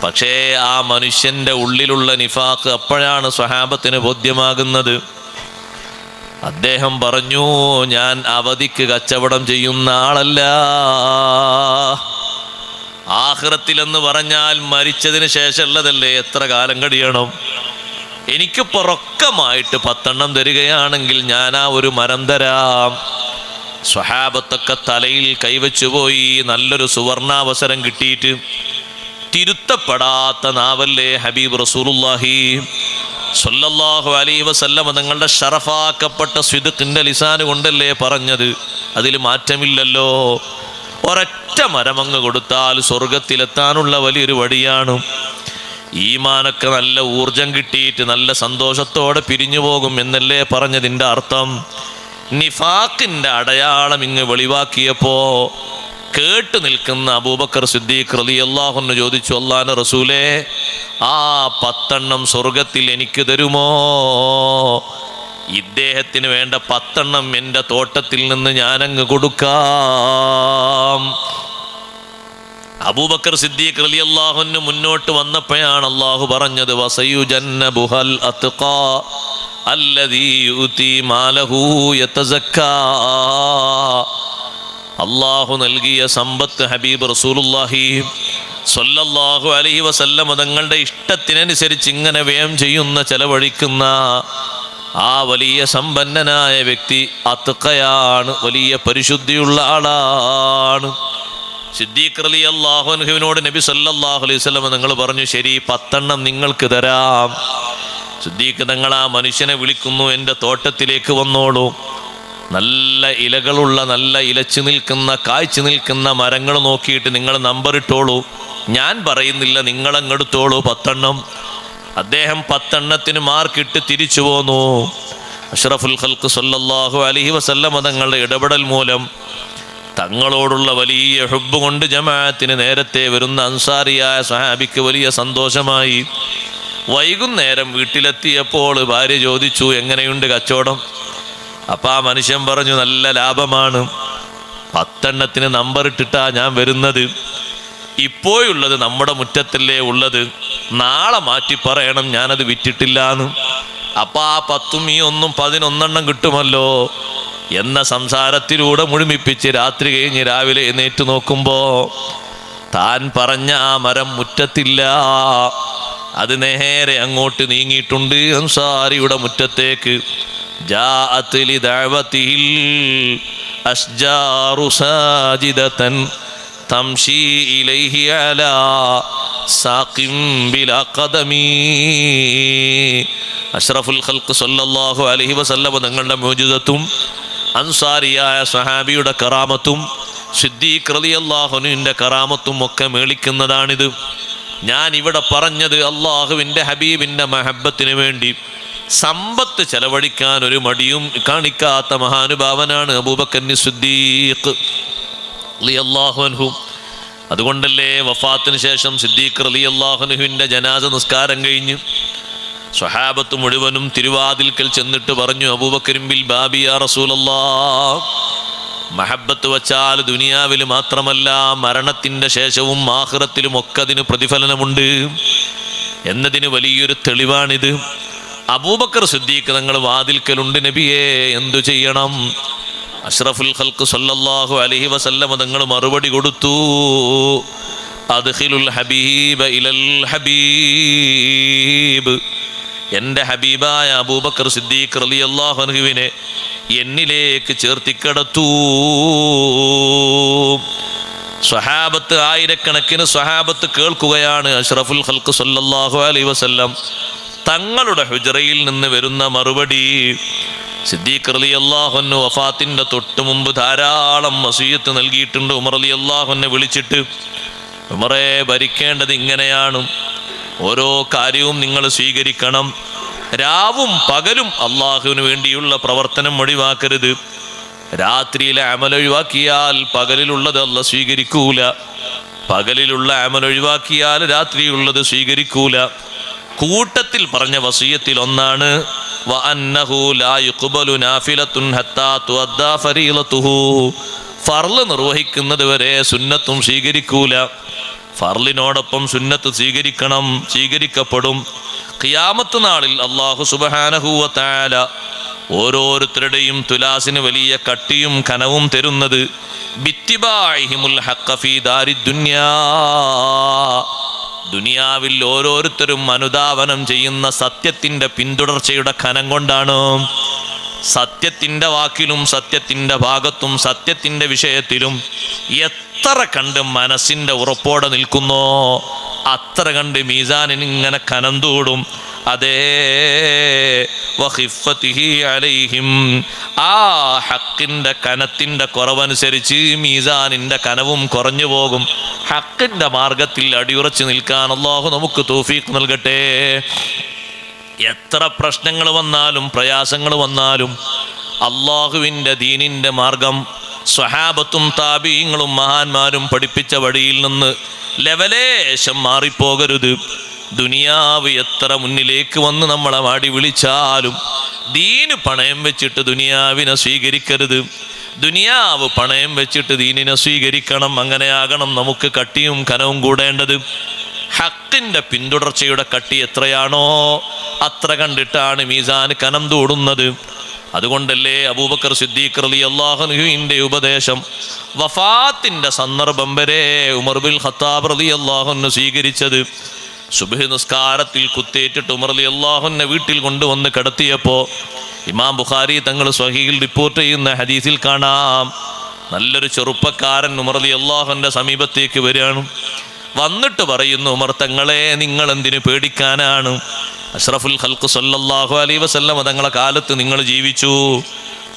പക്ഷേ ആ മനുഷ്യന്റെ ഉള്ളിലുള്ള നിഫാഖ് അപ്പോഴാണ് സ്വഹാബത്തിന് ബോധ്യമാകുന്നത്. അദ്ദേഹം പറഞ്ഞു, ഞാൻ അവധിക്ക് കച്ചവടം ചെയ്യുന്ന ആളല്ല. ആഖിറത്തിലെന്ന് പറഞ്ഞാൽ മരിച്ചതിന് ശേഷമുള്ളതല്ലേ, എത്ര കാലം കഴിയണം? എനിക്ക് പൊറക്കമായിട്ട് 10 എണ്ണം തരികയാണെങ്കിൽ ഞാൻ ആ ഒരു മരം തരാം. സ്വഹാബത്തൊക്കെ തലയിൽ കൈവച്ചു പോയി. നല്ലൊരു സുവർണാവസരം കിട്ടിയിട്ട് തിരുത്തപ്പെടാത്ത നാവല്ലേ ഹബീബ് റസൂലുള്ളാഹി സ്വല്ലല്ലാഹു അലൈഹി വസല്ലം തങ്ങളുടെ ഷറഫാക്കപ്പെട്ട സ്വിദ്ഖിന്റെ ലിസാന് കൊണ്ടല്ലേ പറഞ്ഞത്. അതിൽ മാറ്റമില്ലല്ലോ. ഒരൊറ്റ മരമങ്ങ് കൊടുത്താൽ സ്വർഗത്തിലെത്താനുള്ള വലിയൊരു വഴിയാണ്. ഈമാനൊക്കെ നല്ല ഊർജം കിട്ടിയിട്ട് നല്ല സന്തോഷത്തോടെ പിരിഞ്ഞു പോകും എന്നല്ലേ പറഞ്ഞതിൻ്റെ അർത്ഥം. നിഫാഖിൻ്റെ അടയാളം ഇങ്ങ് വെളിവാക്കിയപ്പോ കേട്ടു നിൽക്കുന്ന അബൂബക്കർ സിദ്ദീഖ് റളിയല്ലാഹു അൻഹു ചോദിച്ചു, അല്ലാഹുവിന്റെ റസൂലേ, ആ 10 എണ്ണം സ്വർഗത്തിൽ എനിക്ക് തരുമോ? ഇദ്ദേഹത്തിന് വേണ്ട 10 എണ്ണം എൻ്റെ തോട്ടത്തിൽ നിന്ന് ഞാനങ്ങ് കൊടുക്കാം. അബൂബക്കർ സിദ്ദീഖ് റളിയല്ലാഹു അൻഹു മുന്നോട്ട് വന്നപ്പോഴാണ് അല്ലാഹു പറഞ്ഞത്, വസയുജന്നബുഹൽ അത്ഖാ അല്ലദീ യുതി മാലഹു യതസക്കാ. അല്ലാഹു നൽകിയ സമ്പത്ത് ഹബീബ് റസൂലുള്ളാഹി സ്വല്ലല്ലാഹു അലൈഹി വസല്ലം തങ്ങളുടെ ഇഷ്ടത്തിനനുസരിച്ച് ഇങ്ങനെ വ്യയം ചെയ്യുന്ന, ചെലവഴിക്കുന്ന ആ വലിയ സമ്പന്നനായ വ്യക്തി അത്ഖയാണ്, വലിയ പരിശുദ്ധിയുള്ള ആളാണ്. സിദ്ദീഖ് റളിയല്ലാഹു അൻഹുവിനോട് നബി സല്ലല്ലാഹു അലൈഹി വസല്ലം തങ്ങൾ പറഞ്ഞു, ശരി 10 എണ്ണം നിങ്ങൾക്ക് തരാം. സിദ്ദീഖ് തങ്ങൾ ആ മനുഷ്യനെ വിളിക്കുന്നു, എൻ്റെ തോട്ടത്തിലേക്ക് വന്നോളൂ. നല്ല ഇലകളുള്ള, നല്ല ഇലച്ചു നിൽക്കുന്ന, കായ്ച്ചു നിൽക്കുന്ന മരങ്ങൾ നോക്കിയിട്ട് നിങ്ങൾ നമ്പർ ഇട്ടോളൂ. ഞാൻ പറയുന്നില്ല, നിങ്ങളങ്ങെടുത്തോളൂ 10 എണ്ണം. അദ്ദേഹം 10 എണ്ണത്തിന് മാർക്കിട്ട് തിരിച്ചു പോന്നു. അഷ്റഫുൽ ഖൽഖ് സ്വല്ലല്ലാഹു അലൈഹി വസല്ലം തങ്ങളുടെ ഇടപെടൽ മൂലം തങ്ങളോടുള്ള വലിയ ഹുബ്ബ് കൊണ്ട് ജമാഅത്തിന് നേരത്തെ വരുന്ന അൻസാരിയായ സ്വഹാബിക്ക് വലിയ സന്തോഷമായി. വൈകുന്നേരം വീട്ടിലെത്തിയപ്പോൾ ഭാര്യ ചോദിച്ചു, എങ്ങനെയുണ്ട് കച്ചവടം? അപ്പം ആ മനുഷ്യൻ പറഞ്ഞു, നല്ല ലാഭമാണ്. 10 എണ്ണത്തിന് നമ്പർ ഇട്ടിട്ടാ ഞാൻ വരുന്നത്. ഇപ്പോഴുള്ളത് നമ്മുടെ മുറ്റത്തല്ലേ ഉള്ളത്, നാളെ മാറ്റി പറയണം ഞാനത് വിറ്റിട്ടില്ലാന്ന്. അപ്പം ആ 10ഉം ഈ 1ഉം 11 എണ്ണം കിട്ടുമല്ലോ എന്ന സംസാരത്തിലൂടെ മുഴുമിപ്പിച്ച് രാത്രി കഴിഞ്ഞ് രാവിലെ എഴുന്നേറ്റ് നോക്കുമ്പോ താൻ പറഞ്ഞ ആ മരം മുറ്റത്തില്ല. അത് നേരെ അങ്ങോട്ട് നീങ്ങിയിട്ടുണ്ട് അൻസാരിയുടെ മുറ്റത്തേക്ക്. ജാഅത് ലിദഅവതിഹിൽ അശ്ജാറു സാജിദതൻ തംശി ഇലൈഹി അലാ സാഖിം ബിലാ ഖദമി. അഷ്റഫുൽ ഖൽഖ് സ്വല്ലല്ലാഹു അലൈഹി വസല്ലം തങ്ങളുടെ മുഅ്ജിസത്തും അൻസാരിയായ സ്വഹാബിയുടെ കറാമത്തും സിദ്ദീഖ് റളിയല്ലാഹു അൻഹുവിന്റെ കറാമത്തും ഒക്കെ മേളിക്കുന്നതാണിത്. ഞാൻ ഇവിടെ പറഞ്ഞത് അള്ളാഹുവിൻ്റെ ഹബീബിൻ്റെ മഹബത്തിന് വേണ്ടി സമ്പത്ത് ചെലവഴിക്കാൻ ഒരു മടിയും കാണിക്കാത്ത മഹാനുഭാവനാണ് അബൂബക്കർ സിദ്ദീഖ് റളിയല്ലാഹു അൻഹു. അതുകൊണ്ടല്ലേ വഫാത്തിന് ശേഷം സിദ്ദീഖ് റളിയല്ലാഹു അൻഹുവിൻ്റെ ജനാസ നിസ്കാരം കഴിഞ്ഞ് സ്വഹാബത്ത് മുഴുവനും തിരുവാതിൽക്കൽ ചെന്നിട്ട് പറഞ്ഞു, അബൂബക്കറിൻ ബിൽ ബാബി യാ റസൂലല്ലാഹ്. മഹബത്ത് വച്ചാൽ ദുനിയാവിൽ മാത്രമല്ല മരണത്തിൻ്റെ ശേഷവും ആഖിറത്തിലും ഒക്കെ അതിന് പ്രതിഫലനമുണ്ട് എന്നതിന് വലിയൊരു തെളിവാണിത്. അബൂബക്കർ സിദ്ദീഖ് തങ്ങൾ വാതിൽക്കലുണ്ട്, നബിയെ എന്തു ചെയ്യണം? അഷ്റഫുൽ ഖൽഖ് സല്ലല്ലാഹു അലൈഹി വസല്ലം തങ്ങൾ മറുപടി കൊടുത്തു, അദ്ഖിലുൽ ഹബീബ ഇലൽ ഹബീബ്. എൻ്റെ ഹബീബായ അബൂബക്കർ സിദ്ദീഖ് റളിയല്ലാഹു അൻഹുവിനെ എന്നിലേക്ക് ചേർത്തിക്കടത്തൂ. സ്വഹാബത്ത്, ആയിരക്കണക്കിന് സ്വഹാബത്ത് കേൾക്കുകയാണ് അഷ്റഫുൽ ഖൽഖ് സല്ലല്ലാഹു അലൈഹി വസല്ലം തങ്ങളുടെ ഹുജറയിൽ നിന്ന് വരുന്ന മറുപടി. സിദ്ദീഖ് റളിയല്ലാഹു അൻഹു വഫാത്തിന്റെ തൊട്ട് മുമ്പ് ധാരാളം വസിയത്ത് നൽകിയിട്ടുണ്ട്. ഉമർ റളിയല്ലാഹു അൻഹു വിളിച്ചിട്ട്, ഉമറേ, ഭരിക്കേണ്ടത് ഇങ്ങനെയാണ്, ഓരോ കാര്യവും നിങ്ങൾ സ്വീകരിക്കണം, രാവും പകലും അള്ളാഹുവിന് വേണ്ടിയുള്ള പ്രവർത്തനം ഒഴിവാക്കരുത്. രാത്രിയിലെ അമൽ ഒഴിവാക്കിയാൽ പകലിലുള്ളത് അല്ലാഹു സ്വീകരിക്കൂല, പകലിലുള്ള അമൽ ഒഴിവാക്കിയാൽ രാത്രിയുള്ളത് സ്വീകരിക്കൂല. കൂട്ടത്തിൽ പറഞ്ഞ വസിയത്തിൽ ഒന്നാണ് വഅന്നഹു ലാ യുഖ്ബലു നാഫിലത്തുൻ ഹത്താ തുഅദ്ദാ ഫരീളതുഹു. ഫർള് നിർവഹിക്കുന്നത് വരെ സുന്നത്തും സ്വീകരിക്കൂല. ഫർളിനോടൊപ്പം സുന്നത്ത് സ്വീകരിക്കണം, സ്വീകരിക്കപ്പെടും. ഖിയാമത്ത് നാളിൽ അല്ലാഹു സുബ്ഹാനഹു വ തആല ഓരോരുത്തരുടെയും തുലാസിന് വലിയ കട്ടിയും കനവും തരുന്നത് ബിത്തിബാഇഹിമുൽ ഹഖ്ഖ ഫീ ദാരിദ് ദുനിയാ. ദുനിയാവിൽ ഓരോരുത്തരും അനുധാവനം ചെയ്യുന്ന സത്യത്തിൻ്റെ പിന്തുടർച്ചയുടെ കനം കൊണ്ടാണ്. സത്യത്തിൻ്റെ വാക്കിലും സത്യത്തിൻ്റെ ഭാഗത്തും സത്യത്തിൻ്റെ വിഷയത്തിലും എത്ര കണ്ട് മനസ്സിൻ്റെ ഉറപ്പോടെ നിൽക്കുന്നോ അത്ര കണ്ട് മീസാനിന് ഇങ്ങനെ കനം തൂടും. അതേ വഖിഫ്ഫതിഹി അലൈഹിം, ആ ഹക്കിൻ്റെ കനത്തിൻ്റെ കുറവനുസരിച്ച് മീസാനിൻ്റെ കനവും കുറഞ്ഞു പോകും. ഹക്കിൻ്റെ മാർഗത്തിൽ അടിയുറച്ച് നിൽക്കാൻ അല്ലാഹു നമുക്ക് തൗഫീഖ് നൽകട്ടെ. എത്ര പ്രശ്നങ്ങൾ വന്നാലും പ്രയാസങ്ങൾ വന്നാലും അള്ളാഹുവിൻ്റെ ദീനിൻ്റെ മാർഗം സ്വഹാബത്തും താബീങ്ങളും മഹാന്മാരും പഠിപ്പിച്ച വഴിയിൽ നിന്ന് ലെവലേശം മാറിപ്പോകരുത്. ദുനിയാവ് എത്ര മുന്നിലേക്ക് വന്ന് നമ്മളെ വാടി വിളിച്ചാലും ദീന് പണയം വെച്ചിട്ട് ദുനിയാവിനെ സ്വീകരിക്കരുത്. ദുനിയാവ് പണയം വെച്ചിട്ട് ദീനിനെ സ്വീകരിക്കണം. അങ്ങനെയാകണം നമുക്ക് കട്ടിയും കനവും കൂടേണ്ടത്. ഹക്കിൻ്റെ പിന്തുടർച്ചയുടെ കട്ടി എത്രയാണോ അത്ര കണ്ടിട്ടാണ് മീസാൻ കനം തൂടുന്നത്. അതുകൊണ്ടല്ലേ അബൂബക്കർ സിദ്ദീഖ് റളിയല്ലാഹു അൻഹുവിൻ്റെ ഉപദേശം വഫാത്തിൻ്റെ സന്ദർഭം വരെ ഉമർ ബിൻ ഖത്താബ് റളിയല്ലാഹു അൻഹു സ്വീകരിച്ചത്. സുബ്ഹ് നിസ്കാരത്തിൽ കുത്തേറ്റിട്ട് ഉമർ റളിയല്ലാഹു അൻഹു വീട്ടിൽ കൊണ്ടുവന്ന് കിടത്തിയപ്പോൾ ഇമാം ബുഖാരി തങ്ങൾ സ്വഹീഹിൽ റിപ്പോർട്ട് ചെയ്യുന്ന ഹദീസിൽ കാണാം, നല്ലൊരു ചെറുപ്പക്കാരൻ ഉമർ റളിയല്ലാഹു അൻഹുവിൻ്റെ സമീപത്തേക്ക് വരികയാണ്. വന്നിട്ട് പറയുന്നു, ഉമർ തങ്ങളെ, നിങ്ങൾ എന്തിനു പേടിക്കാനാണ്? അഷ്റഫുൽ ഖൽഖ് സല്ലല്ലാഹു അലൈഹി വസല്ലം തങ്ങളെ കാലത്ത് നിങ്ങൾ ജീവിച്ചു.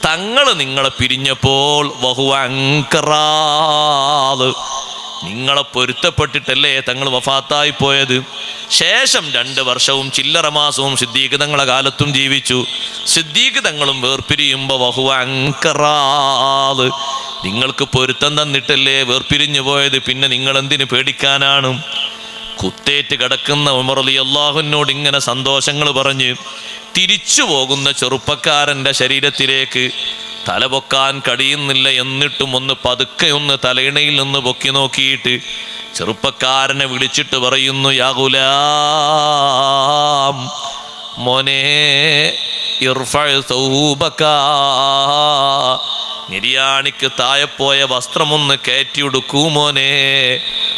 തങ്ങൾ നിങ്ങളെ പിരിഞ്ഞപ്പോൾ വഹുവ അൻകറാദ്, നിങ്ങളെ പൊരുത്തപ്പെട്ടിട്ടല്ലേ തങ്ങൾ വഫാത്തായി പോയത്. ശേഷം 2 വർഷവും ചില്ലറ മാസവും സിദ്ദീഖ് തങ്ങളെ കാലത്തും ജീവിച്ചു. സിദ്ദീഖ് തങ്ങളും വേർപിരിയുമ്പോൾ വഹുവ അൻകറാദ്, നിങ്ങൾക്ക് പൊരുത്തം തന്നിട്ടല്ലേ വേർപിരിഞ്ഞു പോയത്, പിന്നെ നിങ്ങൾ എന്തിനു പേടിക്കാനാണ്? കുത്തേറ്റ് കിടക്കുന്ന ഉമർ റളിയല്ലാഹു അൻഹുവിനോട് ഇങ്ങനെ സന്തോഷങ്ങൾ പറഞ്ഞ് തിരിച്ചു പോകുന്ന ചെറുപ്പക്കാരൻ്റെ ശരീരത്തിലേക്ക് തലപൊക്കാൻ കഴിയുന്നില്ല. എന്നിട്ടും ഒന്ന് പതുക്കെ ഒന്ന് തലയിണയിൽ നിന്ന് പൊക്കി നോക്കിയിട്ട് ചെറുപ്പക്കാരനെ വിളിച്ചിട്ട് പറയുന്നു, യാ ഗുലാം, മോനെ, ഇർഫഅ സൗബക, നിര്യാണിക്ക് താഴെപ്പോയ വസ്ത്രമൊന്ന് കയറ്റിയെടുക്കൂ മോനെ.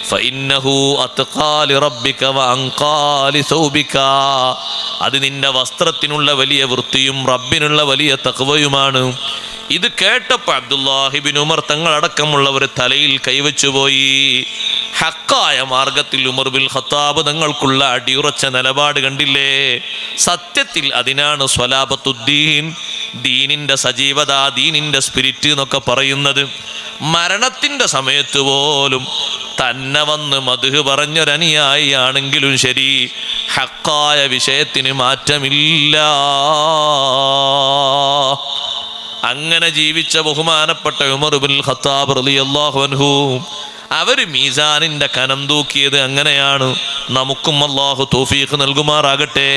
ഫഇന്നഹു അത്ഖാ ലിറബ്ബിക വഅൻഖാ ലിസൗബിക, അത് നിന്റെ വസ്ത്രത്തിനുള്ള വലിയ വൃത്തിയും റബ്ബിനുള്ള വലിയ തഖ്വയുമാണ്. ഇത് കേട്ടപ്പോൾ അബ്ദുല്ലാഹി ഇബ്നു ഉമർ തങ്ങളടക്കമുള്ളവർ തലയിൽ കൈവച്ചുപോയി. ഹക്കായ മാർഗത്തിൽ ഉമർ ബിൻ ഖത്താബ് തങ്ങൾക്കുള്ള അടിയുറച്ച നിലപാട് കണ്ടില്ലേ? സത്യത്തിൽ അതിനാണ് സ്വലാബത്തുദ്ദീൻ, ദീനിൻ്റെ സജീവത, ദീനിൻ്റെ സ്പിരിറ്റ് എന്നൊക്കെ പറയുന്നത്. മരണത്തിൻ്റെ സമയത്ത് പോലും തന്നെ വന്ന് മദ്ഹ് പറഞ്ഞൊരനുയായി ആണെങ്കിലും ശരി, ഹക്കായ വിഷയത്തിന് മാറ്റമില്ല. അങ്ങനെ ജീവിച്ച ബഹുമാനപ്പെട്ട ഉമർ ബിൻ ഖത്താബ് റളിയല്ലാഹു അൻഹു അവർ മീസാനിൻ്റെ കനം തൂക്കിയത് അങ്ങനെയാണ്. നമുക്കും അല്ലാഹു തൗഫീഖ് നൽകുമാറാകട്ടെ.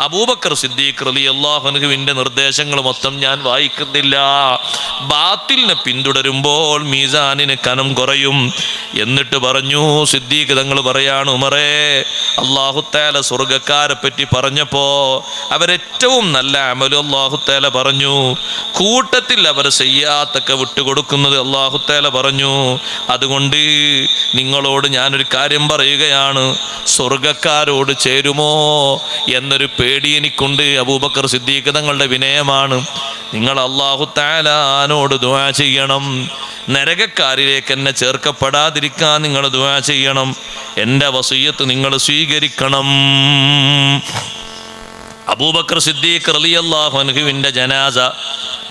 അബൂബക്കർ സിദ്ദീഖ് റളിയല്ലാഹു അൻഹുവിൻ്റെ നിർദ്ദേശങ്ങൾ മൊത്തം ഞാൻ വായിക്കുന്നില്ല. ബാത്തിലിനെ പിന്തുടരുമ്പോൾ മീസാനിന് കനം കുറയും. എന്നിട്ട് പറഞ്ഞു, സിദ്ദീഖ് തങ്ങൾ പറയാണ്, ഉമറേ, അല്ലാഹു തആല സ്വർഗ്ഗക്കാരെ പറ്റി പറഞ്ഞപ്പോൾ അവരേറ്റവും നല്ല അമലും അല്ലാഹു തആല പറഞ്ഞു. കൂട്ടത്തിൽ അവർ സയ്യാത്തൊക്കെ വിട്ടുകൊടുക്കുന്നത് അല്ലാഹു തആല പറഞ്ഞു. അതുകൊണ്ട് നിങ്ങളോട് ഞാനൊരു കാര്യം പറയുകയാണ്, സ്വർഗക്കാരോട് ചേരുമോ എന്നൊരു പേടി എനിക്കുണ്ട്. അബൂബക്കർ സിദ്ദീഖ് തങ്ങളുടെ വിനയമാണ്. നിങ്ങൾ അല്ലാഹു തആലയോട് ദുആ ചെയ്യണം, നരകക്കാരിലേക്ക് എന്നെ ചേർക്കപ്പെടാതിരിക്കാൻ നിങ്ങൾ ദുആ ചെയ്യണം, എൻ്റെ വസിയ്യത്ത് നിങ്ങൾ സ്വീകരിക്കണം. അബൂബക്കർ സിദ്ദീഖ് റളിയല്ലാഹു അൻഹുവിൻ്റെ ജനാസ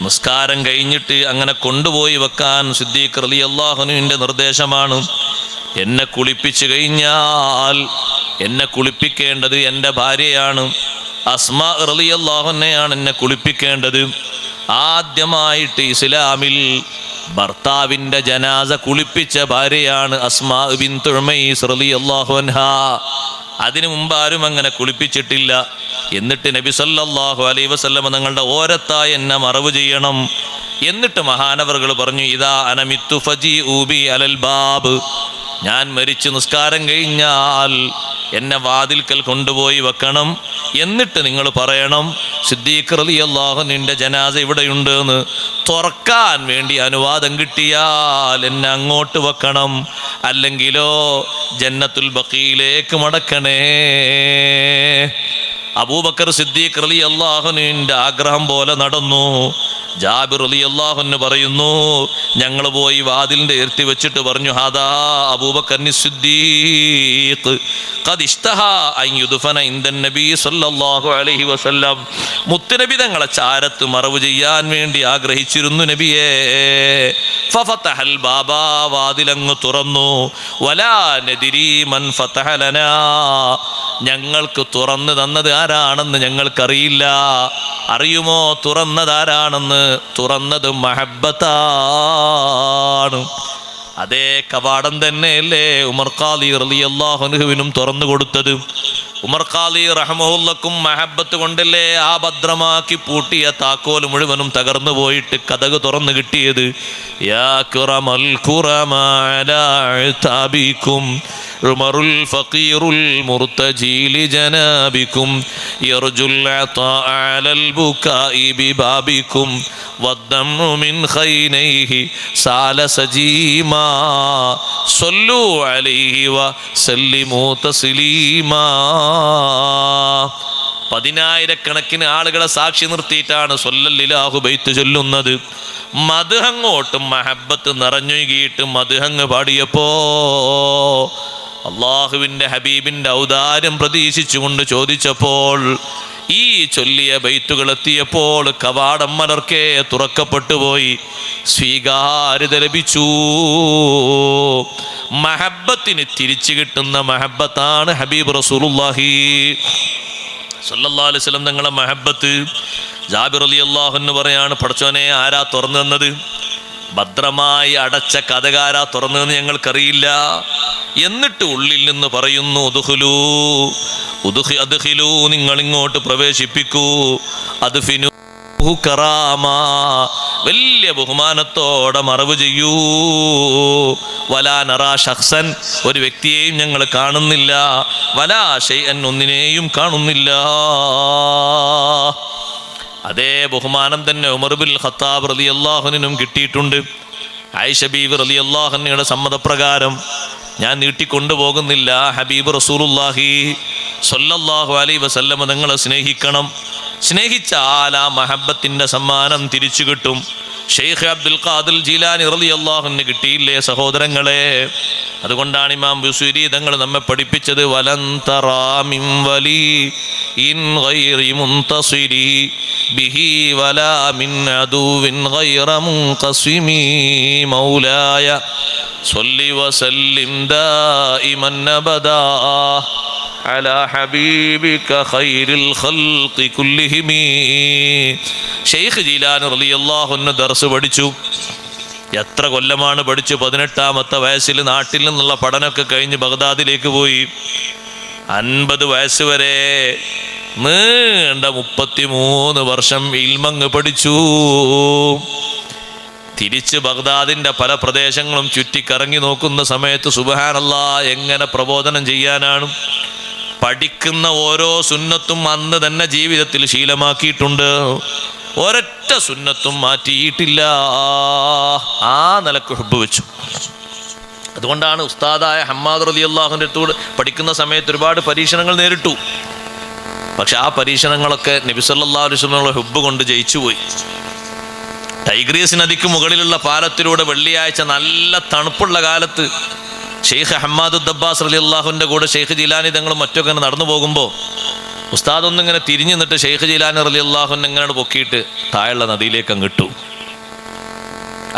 നിസ്കാരം കഴിഞ്ഞിട്ട് അങ്ങനെ കൊണ്ടുപോയി വെക്കാൻ സിദ്ദീഖ് റളിയല്ലാഹു അൻഹുവിൻ്റെ നിർദ്ദേശമാണ്. എന്നെ കുളിപ്പിച്ചു കഴിഞ്ഞാൽ എന്നെ കുളിപ്പിക്കേണ്ടത് എൻ്റെ ഭാര്യയാണ്, അസ്മാ റളിയല്ലാഹു അൻഹയാണ് എന്നെ കുളിപ്പിക്കേണ്ടത്. ആദ്യമായിട്ട് ഇസ്ലാമിൽ ഭർത്താവിൻ്റെ ജനാസ കുളിപ്പിച്ച ഭാര്യയാണ് അസ്മാ ബിൻത് ഉമൈസ് റളിയല്ലാഹു അൻഹാ. അതിനു മുമ്പ് ആരും അങ്ങനെ കുളിപ്പിച്ചിട്ടില്ല. എന്നിട്ട് നബി സല്ലല്ലാഹു അലൈഹി വസല്ലം തങ്ങളുടെ ഓരത്തായി എന്നെ മറവ് ചെയ്യണം. എന്നിട്ട് മഹാനവറുകൾ പറഞ്ഞു, ഇദാ അനമിത്തു ഫജീഉ ബി അലൽ ബാബ്, ഞാൻ മരിച്ചു നിസ്കാരം കഴിഞ്ഞാൽ എന്നെ വാതിൽക്കൽ കൊണ്ടുപോയി വെക്കണം. എന്നിട്ട് നിങ്ങൾ പറയണം, സിദ്ദീഖ് റളിയല്ലാഹു അൻഹുവിൻ്റെ ജനാസ ഇവിടെയുണ്ട് എന്ന്. തുറക്കാൻ വേണ്ടി അനുവാദം കിട്ടിയാൽ എന്നെ അങ്ങോട്ട് വെക്കണം, അല്ലെങ്കിലോ ജന്നത്തുൽ ബഖീയിലേക്ക് മടക്കണേ. അബൂബക്കർ സിദ്ദീഖ് റളിയല്ലാഹു അൻഹുവിൻ്റെ ആഗ്രഹം പോലെ നടന്നു. ജാബിർ റളിയല്ലാഹു അൻഹു പറയുന്നു, ഞങ്ങൾ പോയി വാതിലിൻ്റെ എർത്തി വെച്ചിട്ട് പറഞ്ഞു, ഹാദാ അബൂബക്കർ സിദ്ദീഖ് ഖദ് ഇഷ്തഹാ അൻ യുദ്ഫന ഇൻദൻ നബി സല്ലല്ലാഹു അലൈഹി വസല്ലം. മുത്തുനബി തങ്ങളെ ചാരത്ത് മറവ് ചെയ്യാൻ വേണ്ടി ആഗ്രഹിച്ചിരുന്നു നബിയേ. ഫഫതഹൽ ബാബാ, വാതിലങ്ങ് തുറന്നു. വലാ നദിരി മൻ ഫതഹ ലനാ, ഞങ്ങൾക്ക് തുറന്നു തന്നത് ആരാണെന്ന് ഞങ്ങൾക്കറിയില്ല. അറിയുമോ തുറന്നതാരാണെന്ന്? തുറന്നത് മഹബ്ബത്താണ്. അതേ കവാടം തന്നെയല്ലേ ഉമർ ഖാദി റളിയല്ലാഹു അൻഹുവിനും തുറന്നു കൊടുത്തത്. ഉമർ ഖാദി റഹ്മഹുല്ലക്കും മഹബ്ബത്ത് കൊണ്ടല്ലേ ആ ഭദ്രമാക്കി പൂട്ടിയ താക്കോൽ മുഴുവനും തകർന്നു പോയിട്ട് കതക് തുറന്നു കിട്ടിയത്. യാ കിറമൽ ഖുറമാ അലാ ഇതാബിക്കും ഉമറുൽ ഫഖീറുൽ മുർതജി ലിജനാബിക്കും യർജുൽ അതാഅ അലൽ ബുകാഇ ബിബാബിക്കും വദ്ദമു മിൻ ഖൈനൈഹി സാല സജീമാ സല്ലു അലൈഹി വസല്ലിമു തസ്ലീമാ. 10,000-കണക്കിന് ആളുകളെ സാക്ഷി നിർത്തിയിട്ടാണ് സ്വല്ലല്ലാഹു ബൈത്ത് ചൊല്ലുന്നത്. മദ്ഹങ്ങോട്ടും മഹബ്ബത്ത് നിറഞ്ഞൊഴുകിയിട്ട് മദ്ഹങ്ങ് പാടിയപ്പോ അള്ളാഹുവിൻ്റെ ഹബീബിൻ്റെ ഔദാര്യം പ്രതീക്ഷിച്ചുകൊണ്ട് ചോദിച്ചപ്പോൾ ഈ ചൊല്ലിയ ബൈത്തുകൾ എത്തിയപ്പോൾ കവാടം മലർക്കെ തുറക്കപ്പെട്ടു പോയി. സ്വീകാര്യത ലഭിച്ചു. മഹബ്ബത്തിന് തിരിച്ചു കിട്ടുന്ന മഹബ്ബത്താണ് ഹബീബ് റസൂലുള്ളാഹി സ്വല്ലല്ലാഹു അലൈഹി വസല്ലം തങ്ങളെ മഹബ്ബത്ത്. ജാബിർ റളിയല്ലാഹു അൻഹു പറയാണ്, പടച്ചോനെ ആരാ തുറന്നു തന്നത്? ഭദ്രമായി അടച്ച കഥകാരാ തുറന്നതെന്ന് ഞങ്ങൾക്കറിയില്ല. എന്നിട്ട് ഉള്ളിൽ നിന്ന് പറയുന്നു, അദ്ഖിലൂ, നിങ്ങൾ ഇങ്ങോട്ട് പ്രവേശിപ്പിക്കൂ. അദ്ഫിനൂ കറാമാ, വലിയ ബഹുമാനത്തോടെ മറവ് ചെയ്യൂ. വലാ നറാ ശഖ്സൻ, ഒരു വ്യക്തിയെയും ഞങ്ങൾ കാണുന്നില്ല. വലാ ശൈഅൻ, ഒന്നിനെയും കാണുന്നില്ല. അതേ ബഹുമാനം തന്നെ ഉമർ ബിൻ ഖത്താബ് റളിയല്ലാഹു അൻഹുവിനും കിട്ടിയിട്ടുണ്ട്. ആയിഷ ബീവി റളിയല്ലാഹു അൻഹയുടെ സമ്മതപ്രകാരം. ഞാൻ നീട്ടിക്കൊണ്ടുപോകുന്നില്ല. ഹബീബ് റസൂലുള്ളാഹി സ്വല്ലല്ലാഹു അലൈഹി വസല്ലം നിങ്ങളെ സ്നേഹിക്കണം. സ്നേഹിച്ചാൽ ആ മഹബ്ബത്തിൻ്റെ സമ്മാനം തിരിച്ചു കിട്ടും. ഷെയ്ഖ് അബ്ദുൽ ഖാദിർ ജീലാനി റളിയല്ലാഹു അൻഹു കിട്ടിയില്ലേ സഹോദരങ്ങളെ? അതുകൊണ്ടാണ് ഇമാം ബുസീരി തങ്ങൾ നമ്മെ പഠിപ്പിച്ചത്, വലൻ തറാ മിൻ വലി ഇൻ ഗൈറി മുൻതസിരി ബിഹി വലാ മിൻ അദുവിൻ ഗൈറ മുൻഖസിമി മൗലായ സ്വല്ലി വസല്ലിം ദായിമൻ അബദാ അലാ ഹബീബിക ഖൈറിൽ ഖൽഖി കുല്ലിഹിം. ഷെയ്ഖ് ജീലാനി റളിയല്ലാഹു അൻഹു ദർസ് പഠിച്ചു. എത്ര കൊല്ലമാണ് പഠിച്ചു? 18-ാമത്തെ വയസ്സിൽ നാട്ടിൽ നിന്നുള്ള പഠനമൊക്കെ കഴിഞ്ഞ് ബഗ്ദാദിലേക്ക് പോയി. 50 വയസ്സ് വരെ നീണ്ട 33 വർഷം ഇൽമങ്ങ് പഠിച്ചു. തിരിച്ച് ബഗ്ദാദിൻ്റെ പല പ്രദേശങ്ങളും ചുറ്റിക്കറങ്ങി നോക്കുന്ന സമയത്ത് സുബ്ഹാനല്ലാഹ്, എങ്ങനെ പ്രബോധനം ചെയ്യാനാണ്? പഠിക്കുന്ന ഓരോ സുന്നത്തും അന്ന് തന്നെ ജീവിതത്തിൽ ശീലമാക്കിയിട്ടുണ്ട്. ഒരൊറ്റ സുന്നത്തും മാറ്റിയിട്ടില്ല. ആ നിലക്ക് ഹുബ്ബ് വെച്ചു. അതുകൊണ്ടാണ് ഉസ്താദായ ഹമ്മാദ് റളിയല്ലാഹുവിൻ്റെ അടുത്ത് പഠിക്കുന്ന സമയത്ത് ഒരുപാട് പരീക്ഷണങ്ങൾ നേരിട്ടു. പക്ഷെ ആ പരീക്ഷണങ്ങളൊക്കെ നബി സല്ലല്ലാഹു അലൈഹി വസല്ലമയുടെ ഹുബ്ബ് കൊണ്ട് ജയിച്ചുപോയി. ടൈഗ്രീസ് നദിക്ക് മുകളിലുള്ള പാലത്തിലൂടെ വെള്ളിയാഴ്ച നല്ല തണുപ്പുള്ള കാലത്ത് ഷെയ്ഖ് ഹമ്മാദ് ദബ്ബാസ് റളിയല്ലാഹുവിൻ്റെ കൂടെ ഷെയ്ഖ് ജീലാനി തങ്ങളും മറ്റൊക്കെ നടന്നു പോകുമ്പോൾ ഉസ്താദ് ഒന്നിങ്ങനെ തിരിഞ്ഞു നിന്നിട്ട് ഷെയ്ഖ് ജീലാനി റളിയല്ലാഹുവിനെ ഇങ്ങനെ പൊക്കിയിട്ട് താഴെയുള്ള നദിയിലേക്ക് അങ്ങിട്ടു.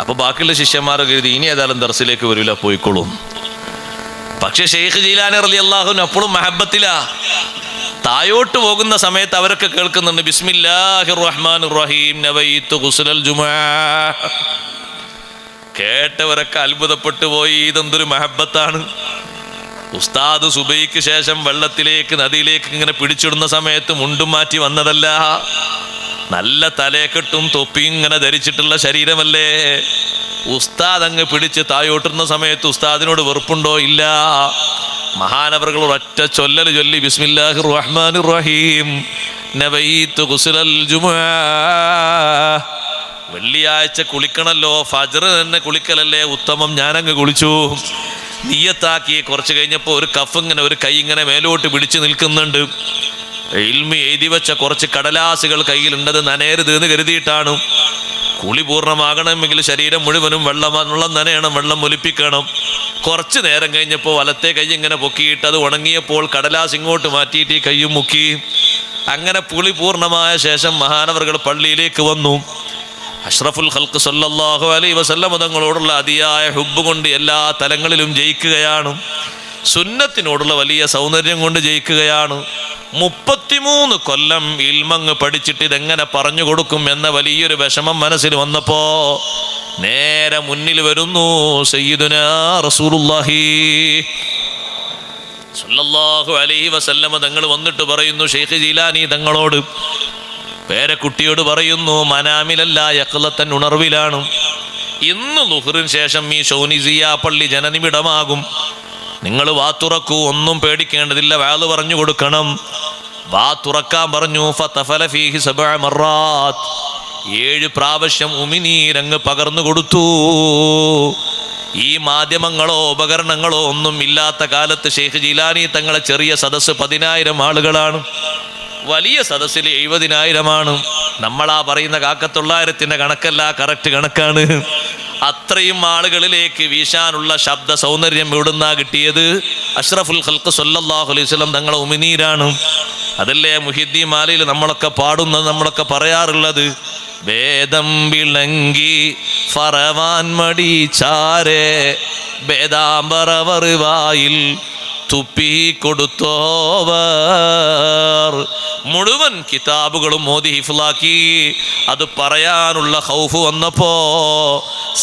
അപ്പോൾ ബാക്കിയുള്ള ശിഷ്യന്മാർ കരുതി ഇനി ഏതായാലും ദർസിലേക്ക് വരില്ല, പോയിക്കോളും. പക്ഷെ ഷെയ്ഖ് ജീലാനി റളിയല്ലാഹുവിന് അപ്പോഴും മഹബത്തിലാ. തായോട്ട് പോകുന്ന സമയത്ത് അവരൊക്കെ കേൾക്കുന്നുണ്ട് ബിസ്മില്ലാഹിർ റഹ്മാനിർ റഹീം നവൈതു ഗുസ്ലൽ ജുമുഅ. കേട്ടവരൊക്കെ അത്ഭുതപ്പെട്ടു പോയി, ഇതെന്തൊരു മഹബത്താണ്. ഉസ്താദ് സുബൈക്ക് ശേഷം വെള്ളത്തിലേക്ക് നദിയിലേക്ക് ഇങ്ങനെ പിടിച്ചിടുന്ന സമയത്ത് മുണ്ടും മാറ്റി വന്നതല്ല, നല്ല തലയെക്കെട്ടും തൊപ്പിയും ഇങ്ങനെ ധരിച്ചിട്ടുള്ള ശരീരമല്ലേ. ഉസ്താദ് അങ്ങ് പിടിച്ച് തായോട്ടുന്ന സമയത്ത് ഉസ്താദിനോട് വെറുപ്പുണ്ടോ? ഇല്ല. മഹാനവറുകൾ ഒരൊറ്റ ചൊല്ലൽ ചൊല്ലി ബിസ്മില്ലാഹിർ റഹ്മാനിർ റഹീം നവൈതു ഗുസ്ലൽ ജുമുഅ. വെള്ളിയാഴ്ച കുളിക്കണല്ലോ, ഫജ്ർ തന്നെ കുളിക്കലല്ലേ ഉത്തമം, ഞാനങ്ങ് കുളിച്ചു. നിയ്യത്താക്കി കുറച്ച് കഴിഞ്ഞപ്പോൾ ഒരു കഫ് ഇങ്ങനെ ഒരു കൈ ഇങ്ങനെ മേലോട്ട് പിടിച്ചു നിൽക്കുന്നുണ്ട്. ഇൽമി എഴുതി വെച്ച കുറച്ച് കടലാസുകൾ കയ്യിലുണ്ടത് നനയരുത് എന്ന് കരുതിയിട്ടാണ്. കുളി പൂർണ്ണമാകണമെങ്കിൽ ശരീരം മുഴുവനും വെള്ളം നനയണം, വെള്ളം ഒലിപ്പിക്കണം. കുറച്ച് നേരം കഴിഞ്ഞപ്പോൾ വലത്തെ കൈ ഇങ്ങനെ പൊക്കിയിട്ട് അത് ഉണങ്ങിയപ്പോൾ കടലാസ് ഇങ്ങോട്ട് മാറ്റിയിട്ട് ഈ കയ്യും മുക്കി. അങ്ങനെ കുളി പൂർണ്ണമായ ശേഷം മഹാനവറുകൾ പള്ളിയിലേക്ക് വന്നു. അഷ്റഫുൽ ഖൽഖ് സല്ലല്ലാഹു അലൈഹി വസല്ലം തങ്ങളോടുള്ള അതിയായ ഹുബ്ബ് കൊണ്ട് എല്ലാ തലങ്ങളിലും ജയിക്കുകയാണ്. സുന്നത്തിനോടുള്ള വലിയ സൗന്ദര്യം കൊണ്ട് ജയിക്കുകയാണ്. 33 കൊല്ലം ഇൽമങ്ങ് പഠിച്ചിട്ട് ഇതെങ്ങനെ പറഞ്ഞു കൊടുക്കും എന്ന വലിയൊരു വിഷമം മനസ്സിൽ വന്നപ്പോ നേരെ മുന്നിൽ വരുന്നു സയ്യിദുനാ റസൂലുള്ളാഹി സല്ലല്ലാഹു അലൈഹി വസല്ലം തങ്ങൾ വന്നിട്ട് പറയുന്നു ഷെയ്ഖ് ജീലാനി തങ്ങളോട്, പേരക്കുട്ടിയോട് പറയുന്നു, മനാമിലല്ല യഖ്ലത്തൻ, ഉണർവിലാണ്. ഇന്ന് ളുഹ്റിന് ശേഷം ഈ ഷൗനിസിയ പള്ളി ജനനിബിഡമാകും. നിങ്ങൾ വാ തുറക്കൂ, ഒന്നും പേടിക്കേണ്ടതില്ല, വാള് പറഞ്ഞു കൊടുക്കണം. വാ തുറക്കാൻ പറഞ്ഞു. ഫതഫല ഫീഹി 7 മറാത്ത്, 7 പ്രാവശ്യം ഉമിനീരങ്ങ് പകർന്നു കൊടുത്തു. ഈ മാധ്യമങ്ങളോ ഉപകരണങ്ങളോ ഒന്നും ഇല്ലാത്ത കാലത്ത് ഷെയ്ഖ് ജീലാനി തങ്ങളെ ചെറിയ സദസ്സ് 10,000 ആളുകളാണ്, വലിയ സദസ്സിൽ 70,000. നമ്മളാ പറയുന്ന 900 കണക്കല്ല, കറക്റ്റ് കണക്കാണ്. അത്രയും ആളുകളിലേക്ക് വീശാനുള്ള ശബ്ദ സൗന്ദര്യം എവിടുന്നാ കിട്ടിയത്? അഷ്റഫുൽ ഖൽഖ് സല്ലല്ലാഹു അലൈഹി വസല്ലം തങ്ങളെ ഉമിനീരാണ്. അതല്ലേ മുഹിദ്ദീൻ മാലയിൽ നമ്മളൊക്കെ പാടുന്നത്, നമ്മളൊക്കെ പറയാറുള്ളത്, വേദം വിളങ്ങി ഫറവാൻ മടി ചാരേ വേദാംബറവറിവായിൽ തുപ്പി കൊടുത്തോവർ. മുഴുവൻ കിതാബുകളും മോദി ഹിഫ്ലാക്കി. അത് പറയാനുള്ള ഖൗഫ് വന്നപ്പോ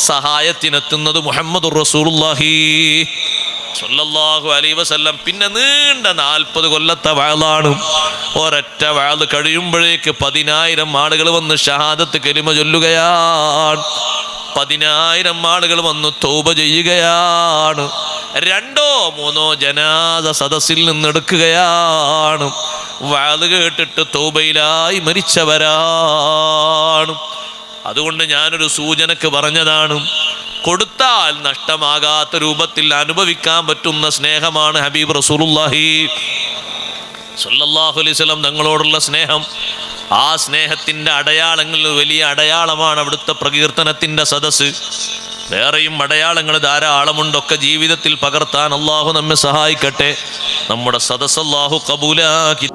സഹായത്തിനെത്തുന്നത് മുഹമ്മദുർ റസൂലുള്ളാഹി സ്വല്ലല്ലാഹു അലൈഹി വസല്ലം. പിന്നെ നീണ്ട 40 കൊല്ലത്തെ വഅലാണ്. ഒരൊറ്റ വഅല് കഴിയുമ്പോഴേക്ക് 10,000 ആളുകൾ വന്ന് ഷഹാദത്ത് കലിമ ചൊല്ലുകയാണ്. 10,000 ആളുകൾ വന്ന് തൗബ ചെയ്യുകയാണ്. 2 or 3 ജനാസ സദസ്സിൽ നിന്നെടുക്കുകയാണ്. വഅല് കേട്ടിട്ട് തൗബയിലായി മരിച്ചവരാണ്. അതുകൊണ്ട് ഞാനൊരു സൂചനക്ക് പറഞ്ഞതാണ്, കൊടുത്താൽ നഷ്ടമാകാത്ത രൂപത്തിൽ അനുഭവിക്കാൻ പറ്റുന്ന സ്നേഹമാണ് ഹബീബ് റസൂലുള്ളാഹി സ്വല്ലല്ലാഹു അലൈഹി വസല്ലം തങ്ങളോടുള്ള സ്നേഹം. ആ സ്നേഹത്തിൻ്റെ അടയാളങ്ങളിൽ വലിയ അടയാളമാണ് അവിടുത്തെ പ്രകീർത്തനത്തിൻ്റെ സദസ്സ്. വേറെയും അടയാളങ്ങൾ ധാരാളമുണ്ടൊക്കെ ജീവിതത്തിൽ പകർത്താൻ അള്ളാഹു നമ്മെ സഹായിക്കട്ടെ. നമ്മുടെ സദസ്സ് അള്ളാഹു കബൂലാക്കി.